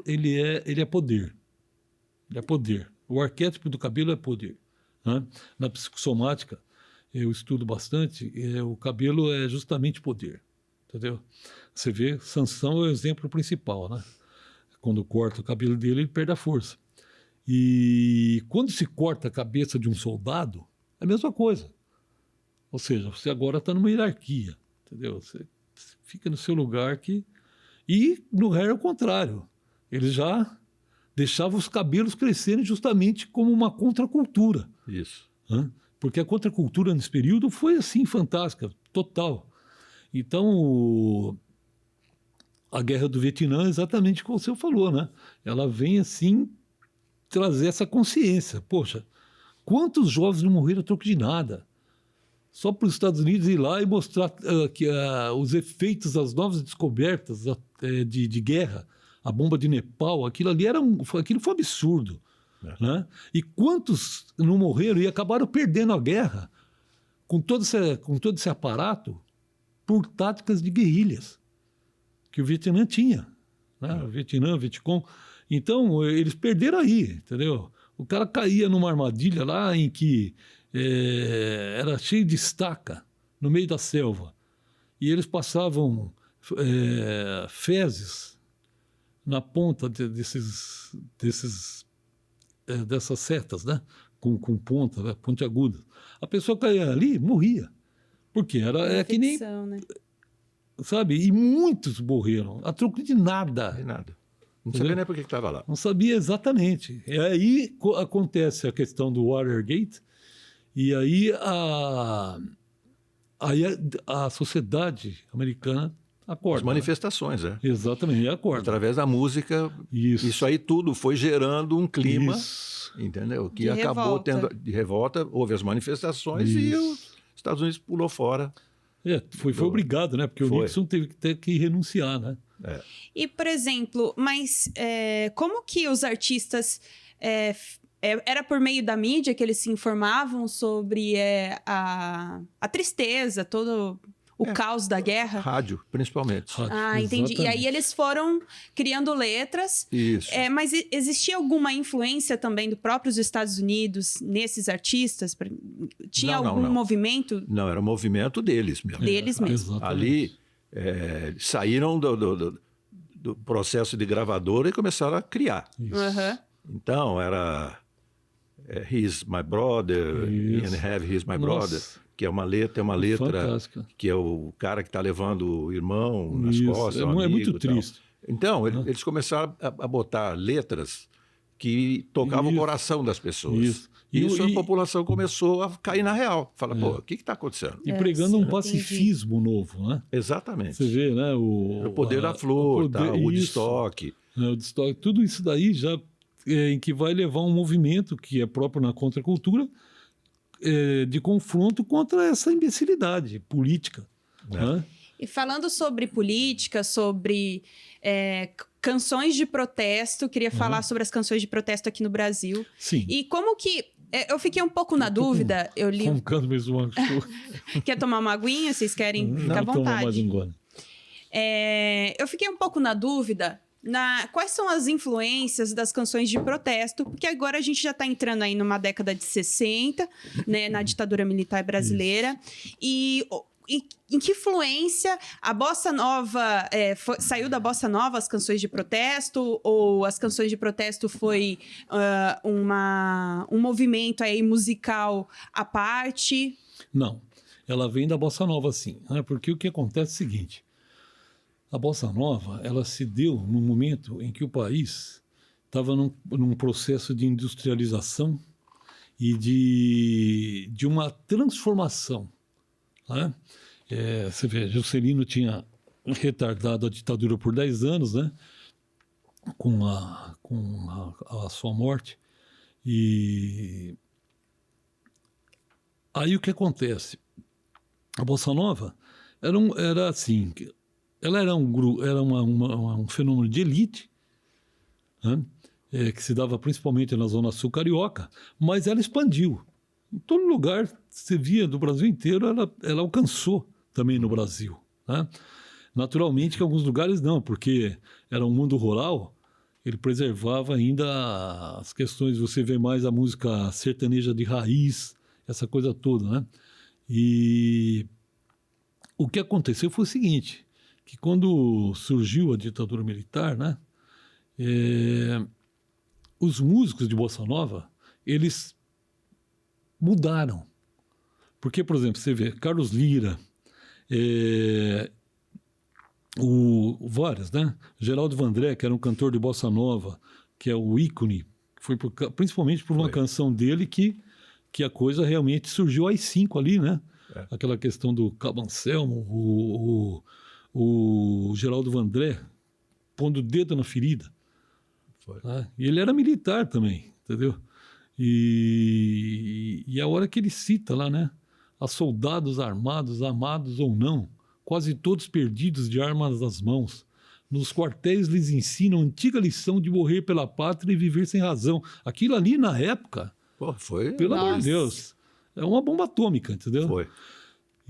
ele é poder. Ele é poder. O arquétipo do cabelo é poder. Né? Na psicossomática, eu estudo bastante, o cabelo é justamente poder. Entendeu? Você vê, Sansão é o exemplo principal, né? Quando corta o cabelo dele, ele perde a força. E quando se corta a cabeça de um soldado, é a mesma coisa. Ou seja, você agora está numa hierarquia, entendeu? Você fica no seu lugar que... E no Hair é o contrário. Ele já deixava os cabelos crescerem justamente como uma contracultura. Isso. Porque a contracultura nesse período foi assim, fantástica, total. Então... A Guerra do Vietnã, exatamente como você falou, né? Ela vem, assim, trazer essa consciência. Poxa, quantos jovens não morreram a troco de nada? Só para os Estados Unidos ir lá e mostrar os efeitos das novas descobertas de guerra, a bomba de Nepal, aquilo foi um absurdo. Né? E quantos não morreram e acabaram perdendo a guerra com todo esse aparato por táticas de guerrilhas que o Vietnã tinha, né? O Vietnã, o Vietcong. Então, eles perderam aí, entendeu? O cara caía numa armadilha lá em que era cheio de estaca no meio da selva. E eles passavam fezes na ponta dessas setas, né? Com ponta, né? Pontiaguda. A pessoa caía ali, morria. Porque é que nem... Né? Sabe? E muitos morreram a troco de nada. De nada. Não sabia nem por que estava lá. Não sabia exatamente. E aí acontece a questão do Watergate, e aí a sociedade americana acorda. As manifestações, Exatamente, acorda. Através da música, isso aí tudo foi gerando um clima, entendeu? Que de acabou revolta. tendo de revolta, houve as manifestações e os Estados Unidos pulou fora. Foi obrigado, né? Porque o Nixon teve que ter que renunciar, né? E, por exemplo, mas como que os artistas... era por meio da mídia que eles se informavam sobre a tristeza, todo o caos da guerra? Rádio, principalmente. Entendi. E aí eles foram criando letras. Isso. Mas existia alguma influência também dos próprios Estados Unidos nesses artistas? Tinha algum movimento? Não, era o movimento deles mesmo. Deles mesmo. Ali saíram do processo de gravadora e começaram a criar. Então, era He's My Brother, Ian Heavy, He's My Brother, que é uma letra fantástica. Que é o cara que está levando o irmão nas costas, um amigo, é muito triste. Então, eles começaram a botar letras que tocavam o coração das pessoas. Isso a população começou a cair na real. Fala, pô, o que está acontecendo? E pregando um pacifismo novo, né? Exatamente. Você vê, né? O poder da flor, o Woodstock. Tudo isso daí já em que vai levar um movimento que é próprio na contracultura de confronto contra essa imbecilidade política. Né? E falando sobre política, sobre canções de protesto, queria falar sobre as canções de protesto aqui no Brasil. Sim. E como que... eu fiquei um pouco na dúvida. Eu li... mesmo. Quer tomar uma aguinha? Vocês querem? Fica à vontade. Toma mais um gole. Eu fiquei um pouco na dúvida quais são as influências das canções de protesto, porque agora a gente já está entrando aí numa década de 60, né, na ditadura militar brasileira, e em que influência a bossa nova saiu da bossa nova as canções de protesto, ou as canções de protesto foi um movimento aí musical à parte? Não, ela vem da bossa nova, sim, né? Porque o que acontece é o seguinte: a bossa nova, ela se deu no momento em que o país estava num processo de industrialização e de uma transformação. Né? Você vê, Juscelino tinha retardado a ditadura por 10 anos, né? com a sua morte. E aí o que acontece? A bossa nova era assim... Ela era um fenômeno de elite, né? Que se dava principalmente na Zona Sul carioca, mas ela expandiu. Em todo lugar, você via do Brasil inteiro, ela alcançou também no Brasil. Né? Naturalmente que em alguns lugares não, porque era um mundo rural, ele preservava ainda as questões, você vê mais a música sertaneja de raiz, essa coisa toda. Né? E o que aconteceu foi o seguinte... que quando surgiu a ditadura militar, né, os músicos de bossa nova, eles mudaram. Porque, por exemplo, você vê Carlos Lira, vários, né? Geraldo Vandré, que era um cantor de bossa nova, que é o ícone, foi principalmente por uma canção dele que a coisa realmente surgiu às 5 ali, né? Aquela questão do Cabo Anselmo, o Geraldo Vandré pondo o dedo na ferida. Né? E ele era militar também, entendeu? E a hora que ele cita lá, né? A soldados armados, amados ou não, quase todos perdidos de armas nas mãos. Nos quartéis lhes ensinam a antiga lição de morrer pela pátria e viver sem razão. Aquilo ali, na época, foi... pelo amor de Deus, é uma bomba atômica, entendeu? Foi.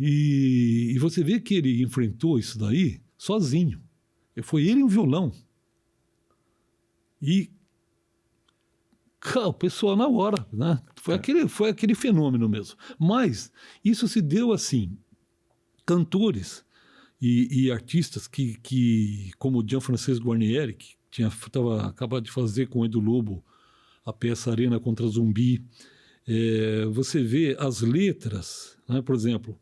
E você vê que ele enfrentou isso daí sozinho. Foi ele e um violão. E o pessoal na hora, né? Foi aquele fenômeno mesmo. Mas isso se deu assim. Cantores e artistas que como o Gianfrancesco Guarnieri, que estava acabado de fazer com o Edu Lobo a peça Arena contra Zumbi. Você vê as letras, né? Por exemplo...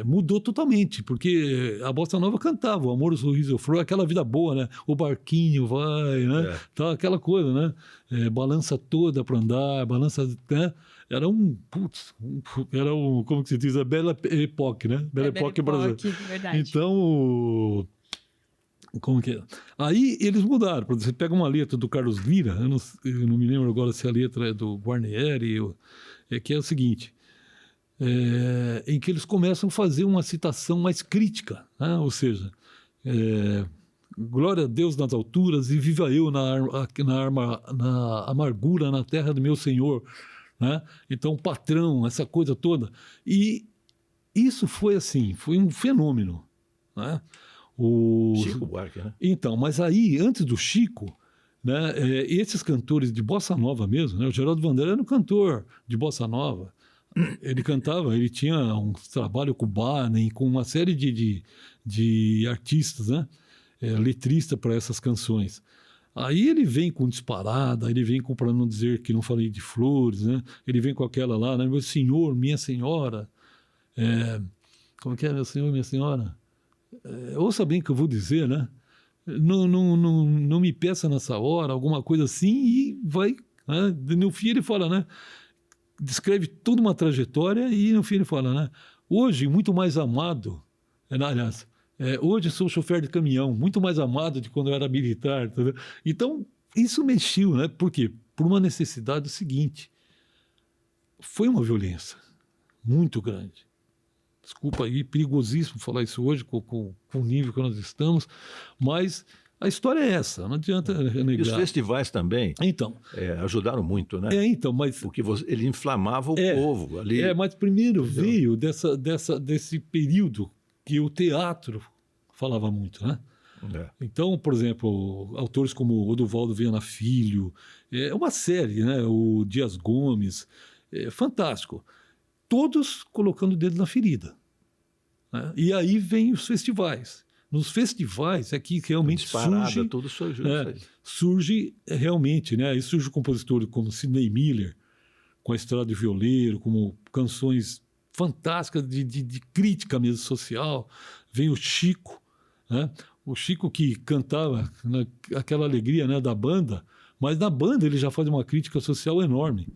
mudou totalmente, porque a bossa nova cantava o amor, o sorriso, o flor, aquela vida boa, né? O barquinho vai, né? Tá, aquela coisa, né? Balança toda para andar, balança, né? era era como que se diz, a Belle Époque, né? Belle Époque brasileira. Verdade. Então, como que é? Aí eles mudaram. Por exemplo, você pega uma letra do Carlos Lira, eu não me lembro agora se a letra é do Guarnieri, que é o seguinte, em que eles começam a fazer uma citação mais crítica, né? Ou seja, glória a Deus nas alturas e viva eu na amargura na terra do meu Senhor, né? Então, patrão, essa coisa toda. E isso foi assim, foi um fenômeno, né? Chico Buarque, né? Então, mas aí, antes do Chico, né, esses cantores de bossa nova mesmo, né, o Geraldo Vandré era um cantor de bossa nova. Ele cantava, ele tinha um trabalho com o Barney, com uma série de artistas, né, letrista para essas canções. Aí ele vem com Disparada, ele vem com Para Não Dizer Que Não Falei de Flores, né, ele vem com aquela lá, né, meu senhor, minha senhora, como que é, meu senhor, minha senhora? Ouça bem o que eu vou dizer, né? Não me peça nessa hora, alguma coisa assim, e vai. Né? No fim ele fala, né? Descreve toda uma trajetória e no fim ele fala, né? Hoje, muito mais amado, aliás, hoje sou chofer de caminhão, muito mais amado de quando eu era militar. Entendeu? Então, isso mexeu, né? Por quê? Por uma necessidade seguinte. Foi uma violência muito grande. Desculpa aí, perigosíssimo falar isso hoje com o nível que nós estamos, mas a história é essa, não adianta negar. E os festivais também então, ajudaram muito, né? Então, mas... Porque ele inflamava o povo ali. Mas primeiro veio desse período que o teatro falava muito, né? Então, por exemplo, autores como Oduvaldo Viana Filho, uma série, né? O Dias Gomes, fantástico. Todos colocando o dedo na ferida. Né? E aí vem os festivais. Nos festivais é que realmente surge... tudo surge realmente, né? Aí surge compositores como Sidney Miller, com a Estrada de Violeiro, como canções fantásticas de crítica mesmo social. Vem o Chico, né? O Chico que cantava aquela alegria, né, da banda, mas na banda ele já faz uma crítica social enorme.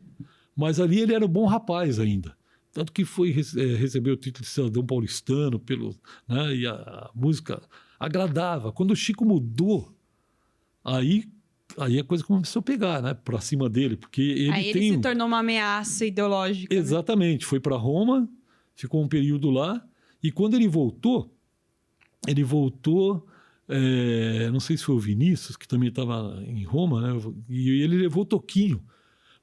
Mas ali ele era um bom rapaz ainda. Tanto que recebeu o título de cidadão paulistano, né, e a música agradava. Quando o Chico mudou, aí a coisa começou a pegar, né, para cima dele. Porque ele se tornou uma ameaça ideológica. Exatamente. Né? Foi para Roma, ficou um período lá, e quando ele voltou, não sei se foi o Vinícius, que também estava em Roma, né, e ele levou o Toquinho.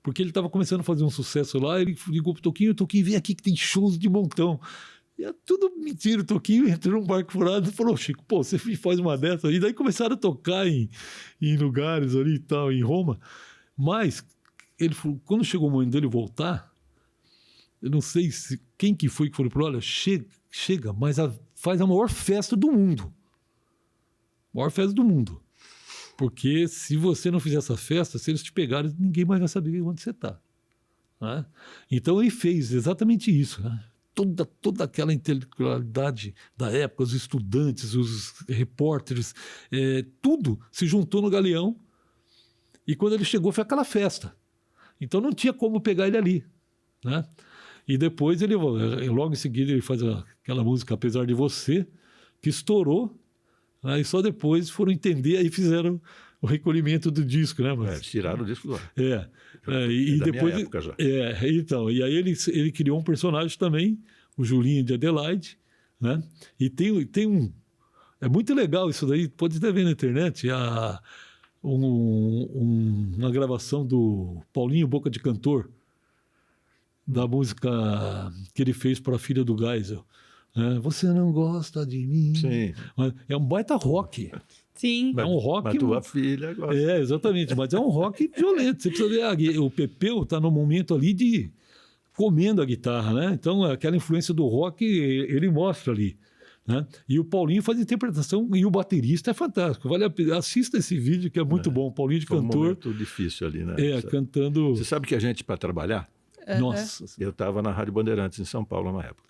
Porque ele estava começando a fazer um sucesso lá, ele ligou pro Toquinho, vem aqui que tem shows de montão. E é tudo mentira, o Toquinho entrou num barco furado e falou, Chico, pô, você faz uma dessa. E daí começaram a tocar em lugares ali e tal, em Roma. Mas, ele falou, quando chegou o momento dele voltar, eu não sei quem que foi que falou para ele, olha, chega, mas faz a maior festa do mundo. Maior festa do mundo. Porque se você não fizer essa festa, se eles te pegarem, ninguém mais vai saber onde você está. Né? Então ele fez exatamente isso. Né? Toda aquela intelectualidade da época, os estudantes, os repórteres, tudo se juntou no Galeão. E quando ele chegou, foi aquela festa. Então não tinha como pegar ele ali. Né? E depois, logo em seguida, ele faz aquela música Apesar de Você, que estourou. Aí só depois foram entender, aí fizeram o recolhimento do disco, né? Mas, tiraram o disco do ar. E depois, minha época já. Então, e aí ele criou um personagem também, o Julinho de Adelaide, né? E tem um... É muito legal isso daí, pode até ver na internet, uma gravação do Paulinho Boca de Cantor, da música que ele fez para a filha do Geisel. Você não gosta de mim. Sim. É um baita rock. Sim. É um rock. Mas tua filha gosta. Exatamente. Mas é um rock violento. Você precisa ver, o Pepeu está no momento ali de comendo a guitarra, né? Então, aquela influência do rock, ele mostra ali. Né? E o Paulinho faz interpretação e o baterista é fantástico. Vale a pena. Assista esse vídeo que é muito bom. Paulinho de Foi Cantor. Um momento difícil ali, né? Cantando. Você sabe que a gente, para trabalhar, Nossa. Eu estava na Rádio Bandeirantes, em São Paulo, na época.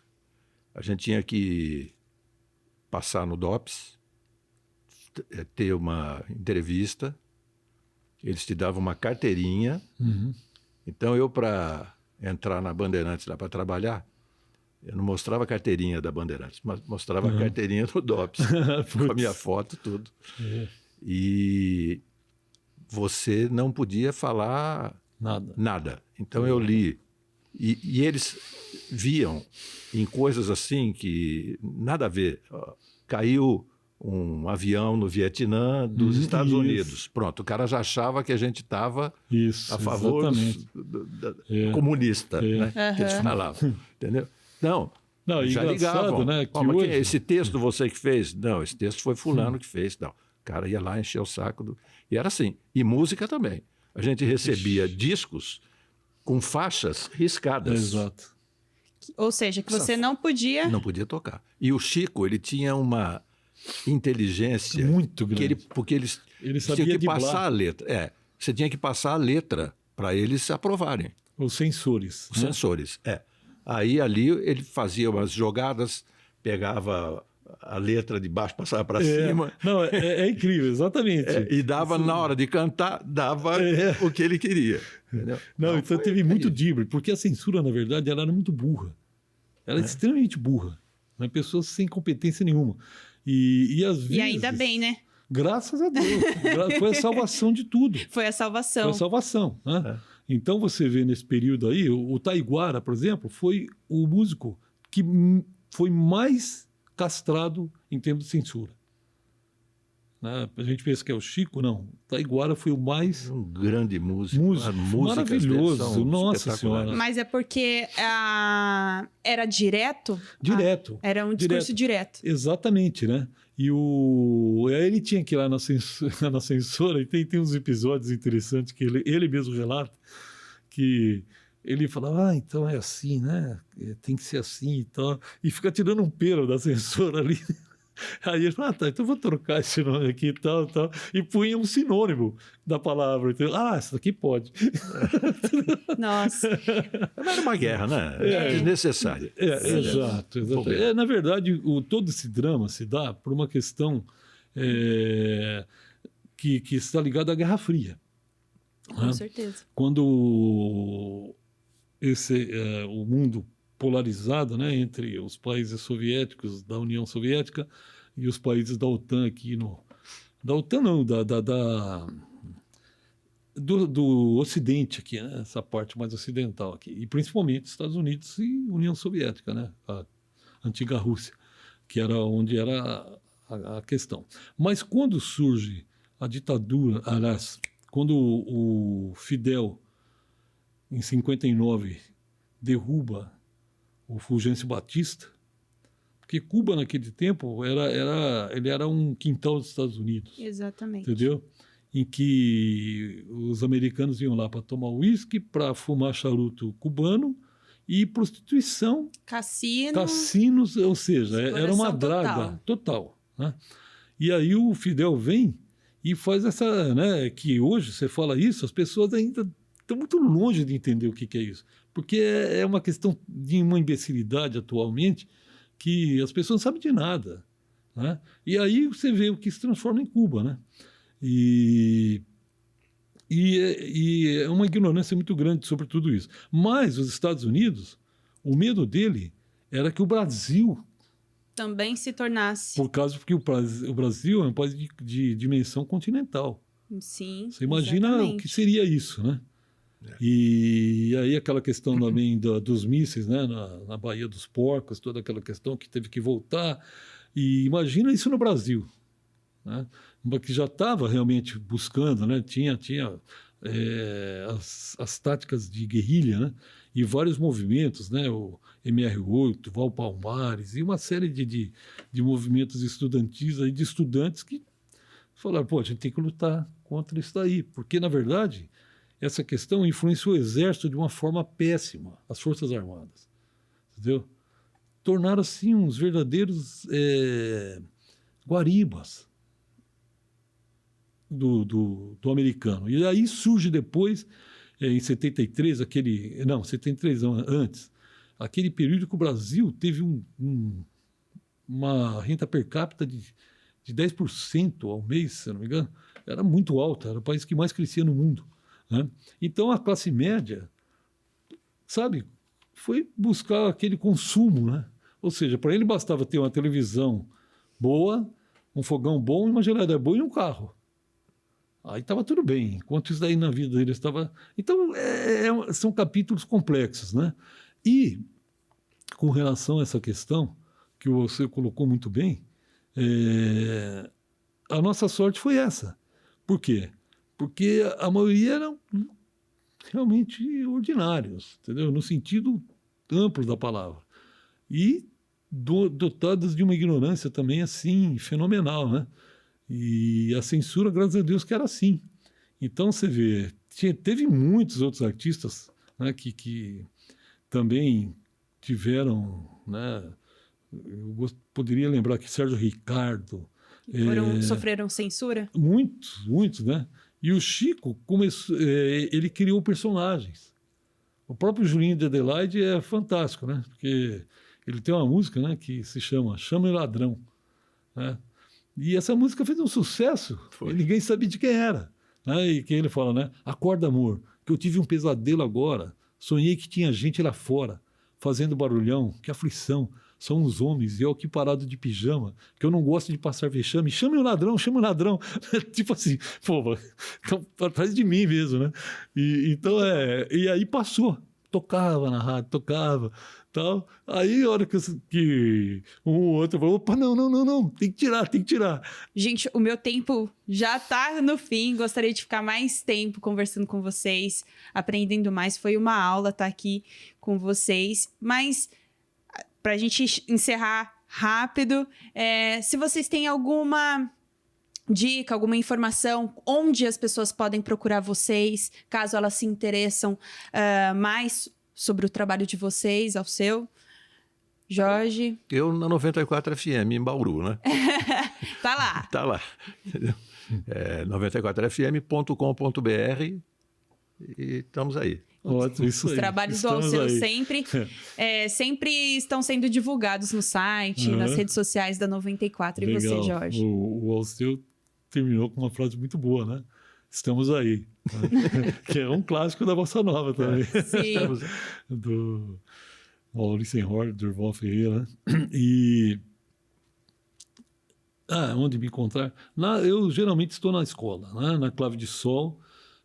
A gente tinha que passar no DOPS, ter uma entrevista, eles te davam uma carteirinha. Uhum. Então, eu, para entrar na Bandeirantes lá para trabalhar, eu não mostrava a carteirinha da Bandeirantes, mas mostrava a carteirinha do DOPS, com a minha foto, tudo. E você não podia falar nada. Então eu li. E eles viam em coisas assim que nada a ver. Caiu um avião no Vietnã dos Estados Unidos. Pronto, o cara já achava que a gente estava a favor comunista, né? Que eles falavam, entendeu? Não, já ligavam. Né, que mas hoje... esse texto você que fez? Não, esse texto foi fulano que fez. Não, o cara ia lá encher o saco. E era assim. E música também. A gente recebia discos com faixas riscadas. Exato. Ou seja, que você não podia... Não podia tocar. E o Chico, ele tinha uma inteligência... Muito grande. Porque eles tinham que passar a letra. Você tinha que passar a letra para eles aprovarem. Os sensores. Os sensores, Aí ali ele fazia umas jogadas, pegava a letra de baixo, passava para cima. Não, é incrível, exatamente. E dava, na hora de cantar, dava o que ele queria. Entendeu? Não, então teve muito drible, porque a censura, na verdade, ela era muito burra. Ela é extremamente burra. Né? Pessoas sem competência nenhuma. E às vezes... E ainda bem, né? Graças a Deus. Foi a salvação de tudo. Foi a salvação. Foi a salvação. Né? Então você vê nesse período aí, o Taiguara, por exemplo, foi o músico que foi mais castrado em termos de censura. Né? A gente pensa que é o Chico, não. O Taiguara foi o mais... Um grande músico. Maravilhoso, nossa senhora. Mas é porque era direto? Direto. Era um discurso direto. Exatamente, né? E ele tinha que ir lá na censura, e tem uns episódios interessantes que ele mesmo relata, que ele falava, então é assim, né? Tem que ser assim e tal. E fica tirando um pelo da censura ali. Aí ele fala, tá, então vou trocar esse nome aqui e tal. E punha um sinônimo da palavra. Então, isso daqui pode. Nossa. Era uma guerra, né? Desnecessária. Exato. Na verdade, todo esse drama se dá por uma questão que está ligada à Guerra Fria. Com certeza. Quando o mundo polarizado, né, entre os países soviéticos da União Soviética e os países da OTAN aqui da OTAN não, do Ocidente aqui, né, essa parte mais ocidental aqui, e principalmente Estados Unidos e União Soviética, né, a antiga Rússia, que era onde era a questão. Mas quando surge a ditadura, aliás, quando o Fidel, em 59, derruba o Fulgêncio Batista, porque Cuba naquele tempo ele era um quintal dos Estados Unidos. Exatamente. Entendeu? Em que os americanos iam lá para tomar uísque, para fumar charuto cubano e prostituição. Cassinos, ou seja, era uma draga total. Né? E aí o Fidel vem e faz essa, né, que hoje você fala isso, as pessoas ainda estão muito longe de entender o que é isso. Porque é uma questão de uma imbecilidade atualmente que as pessoas não sabem de nada. Né? E aí você vê o que se transforma em Cuba. Né? E é uma ignorância muito grande sobre tudo isso. Mas os Estados Unidos, o medo dele era que o Brasil... também se tornasse... Porque o Brasil é um país de dimensão continental. Sim, você imagina o que seria isso, né? E aí aquela questão também dos mísseis, né, na Baía dos Porcos, toda aquela questão que teve que voltar. E imagina isso no Brasil, né, que já estava realmente buscando, né, tinha as táticas de guerrilha, né, e vários movimentos, né, o MR8, Val Palmares, e uma série de movimentos estudantis, aí, de estudantes que falaram, a gente tem que lutar contra isso daí, porque, na verdade... essa questão influenciou o exército de uma forma péssima, as Forças Armadas. Entendeu? Tornaram, assim, uns verdadeiros guaribas do americano. E aí surge depois, em 73, 73 antes, aquele período que o Brasil teve uma renda per capita de 10% ao mês, se não me engano. Era muito alta, era o país que mais crescia no mundo. Né? Então, a classe média sabe, foi buscar aquele consumo, né? Ou seja, para ele bastava ter uma televisão boa, um fogão bom, uma geladeira boa e um carro. Aí estava tudo bem. Enquanto isso daí na vida dele estava... Então, são capítulos complexos, né? E, com relação a essa questão, que você colocou muito bem, a nossa sorte foi essa. Por quê? Porque a maioria eram realmente ordinários, entendeu? No sentido amplo da palavra. E dotados de uma ignorância também, assim, fenomenal, né? E a censura, graças a Deus, que era assim. Então, você vê, teve muitos outros artistas, né, que também tiveram, né, poderia lembrar que Sérgio Ricardo... Sofreram censura? Muitos, né? E o Chico ele criou personagens. O próprio Julinho de Adelaide é fantástico, né? Porque ele tem uma música, né, que se chama Chama o Ladrão, né? E essa música fez um sucesso, e ninguém sabia de quem era, né? E que ele fala, né? Acorda, amor, que eu tive um pesadelo agora. Sonhei que tinha gente lá fora, fazendo barulhão, que aflição. São os homens, e eu aqui parado de pijama, que eu não gosto de passar vexame. Chame o ladrão, chame o ladrão. Tipo assim, pô, então, atrás de mim mesmo, né? E aí passou. Tocava na rádio, tocava, tal. Aí, a hora que um ou outro falou, opa, não, tem que tirar. Gente, o meu tempo já tá no fim, gostaria de ficar mais tempo conversando com vocês, aprendendo mais. Foi uma aula estar aqui com vocês, mas para a gente encerrar rápido, se vocês têm alguma dica, alguma informação, onde as pessoas podem procurar vocês, caso elas se interessam mais sobre o trabalho de vocês, ao seu. Jorge? Eu na 94 FM, em Bauru, né? Tá lá. Tá lá. 94fm.com.br e estamos aí. Ótimo, isso Os aí. trabalhos do Alceu sempre estão sendo divulgados no site, nas redes sociais da 94. Legal. E você, Jorge? O Alceu terminou com uma frase muito boa, né? Estamos aí. Né? Que é um clássico da Bossa Nova também. Sim. Do Maurício Enhorn, Durval Ferreira. E... onde me encontrar? Eu geralmente estou na escola, né? Na Clave de Sol,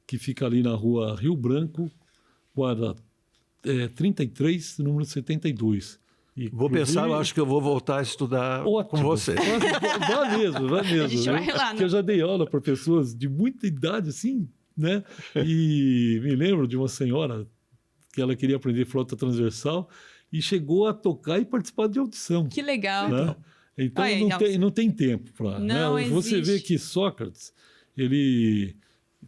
que fica ali na rua Rio Branco, quadra 33, número 72. Vou pensar, eu acho que eu vou voltar a estudar com você. Vai mesmo. A gente vai lá, porque eu já dei aula para pessoas de muita idade, assim, né? E me lembro de uma senhora que ela queria aprender flauta transversal e chegou a tocar e participar de audição. Que legal. Né? Então, não tem tempo para... Né? Você vê que Sócrates, ele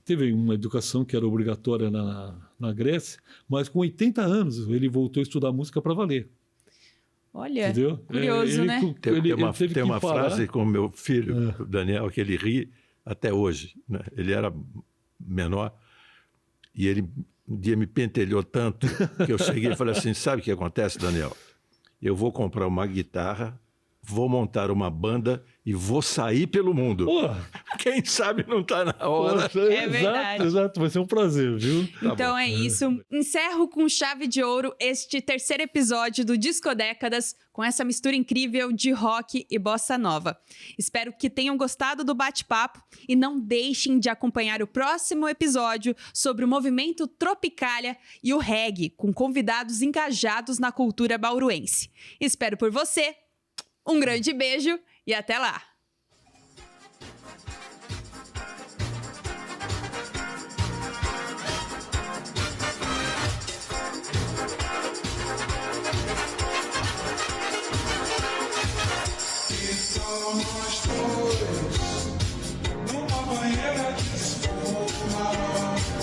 teve uma educação que era obrigatória na Grécia, mas com 80 anos ele voltou a estudar música para valer. Olha, entendeu? Curioso, né? Tem uma frase com o meu filho, o Daniel, que ele ri até hoje. Né? Ele era menor e ele um dia me pentelhou tanto que eu cheguei e falei assim, sabe o que acontece, Daniel? Eu vou comprar uma guitarra, vou montar uma banda e vou sair pelo mundo. Porra. Quem sabe não está na hora. É verdade. Exato, vai ser um prazer, viu? Então é isso. Encerro com chave de ouro este terceiro episódio do Discodécadas, com essa mistura incrível de rock e bossa nova. Espero que tenham gostado do bate-papo e não deixem de acompanhar o próximo episódio sobre o movimento Tropicália e o reggae, com convidados engajados na cultura bauruense. Espero por você. Um grande beijo e até lá!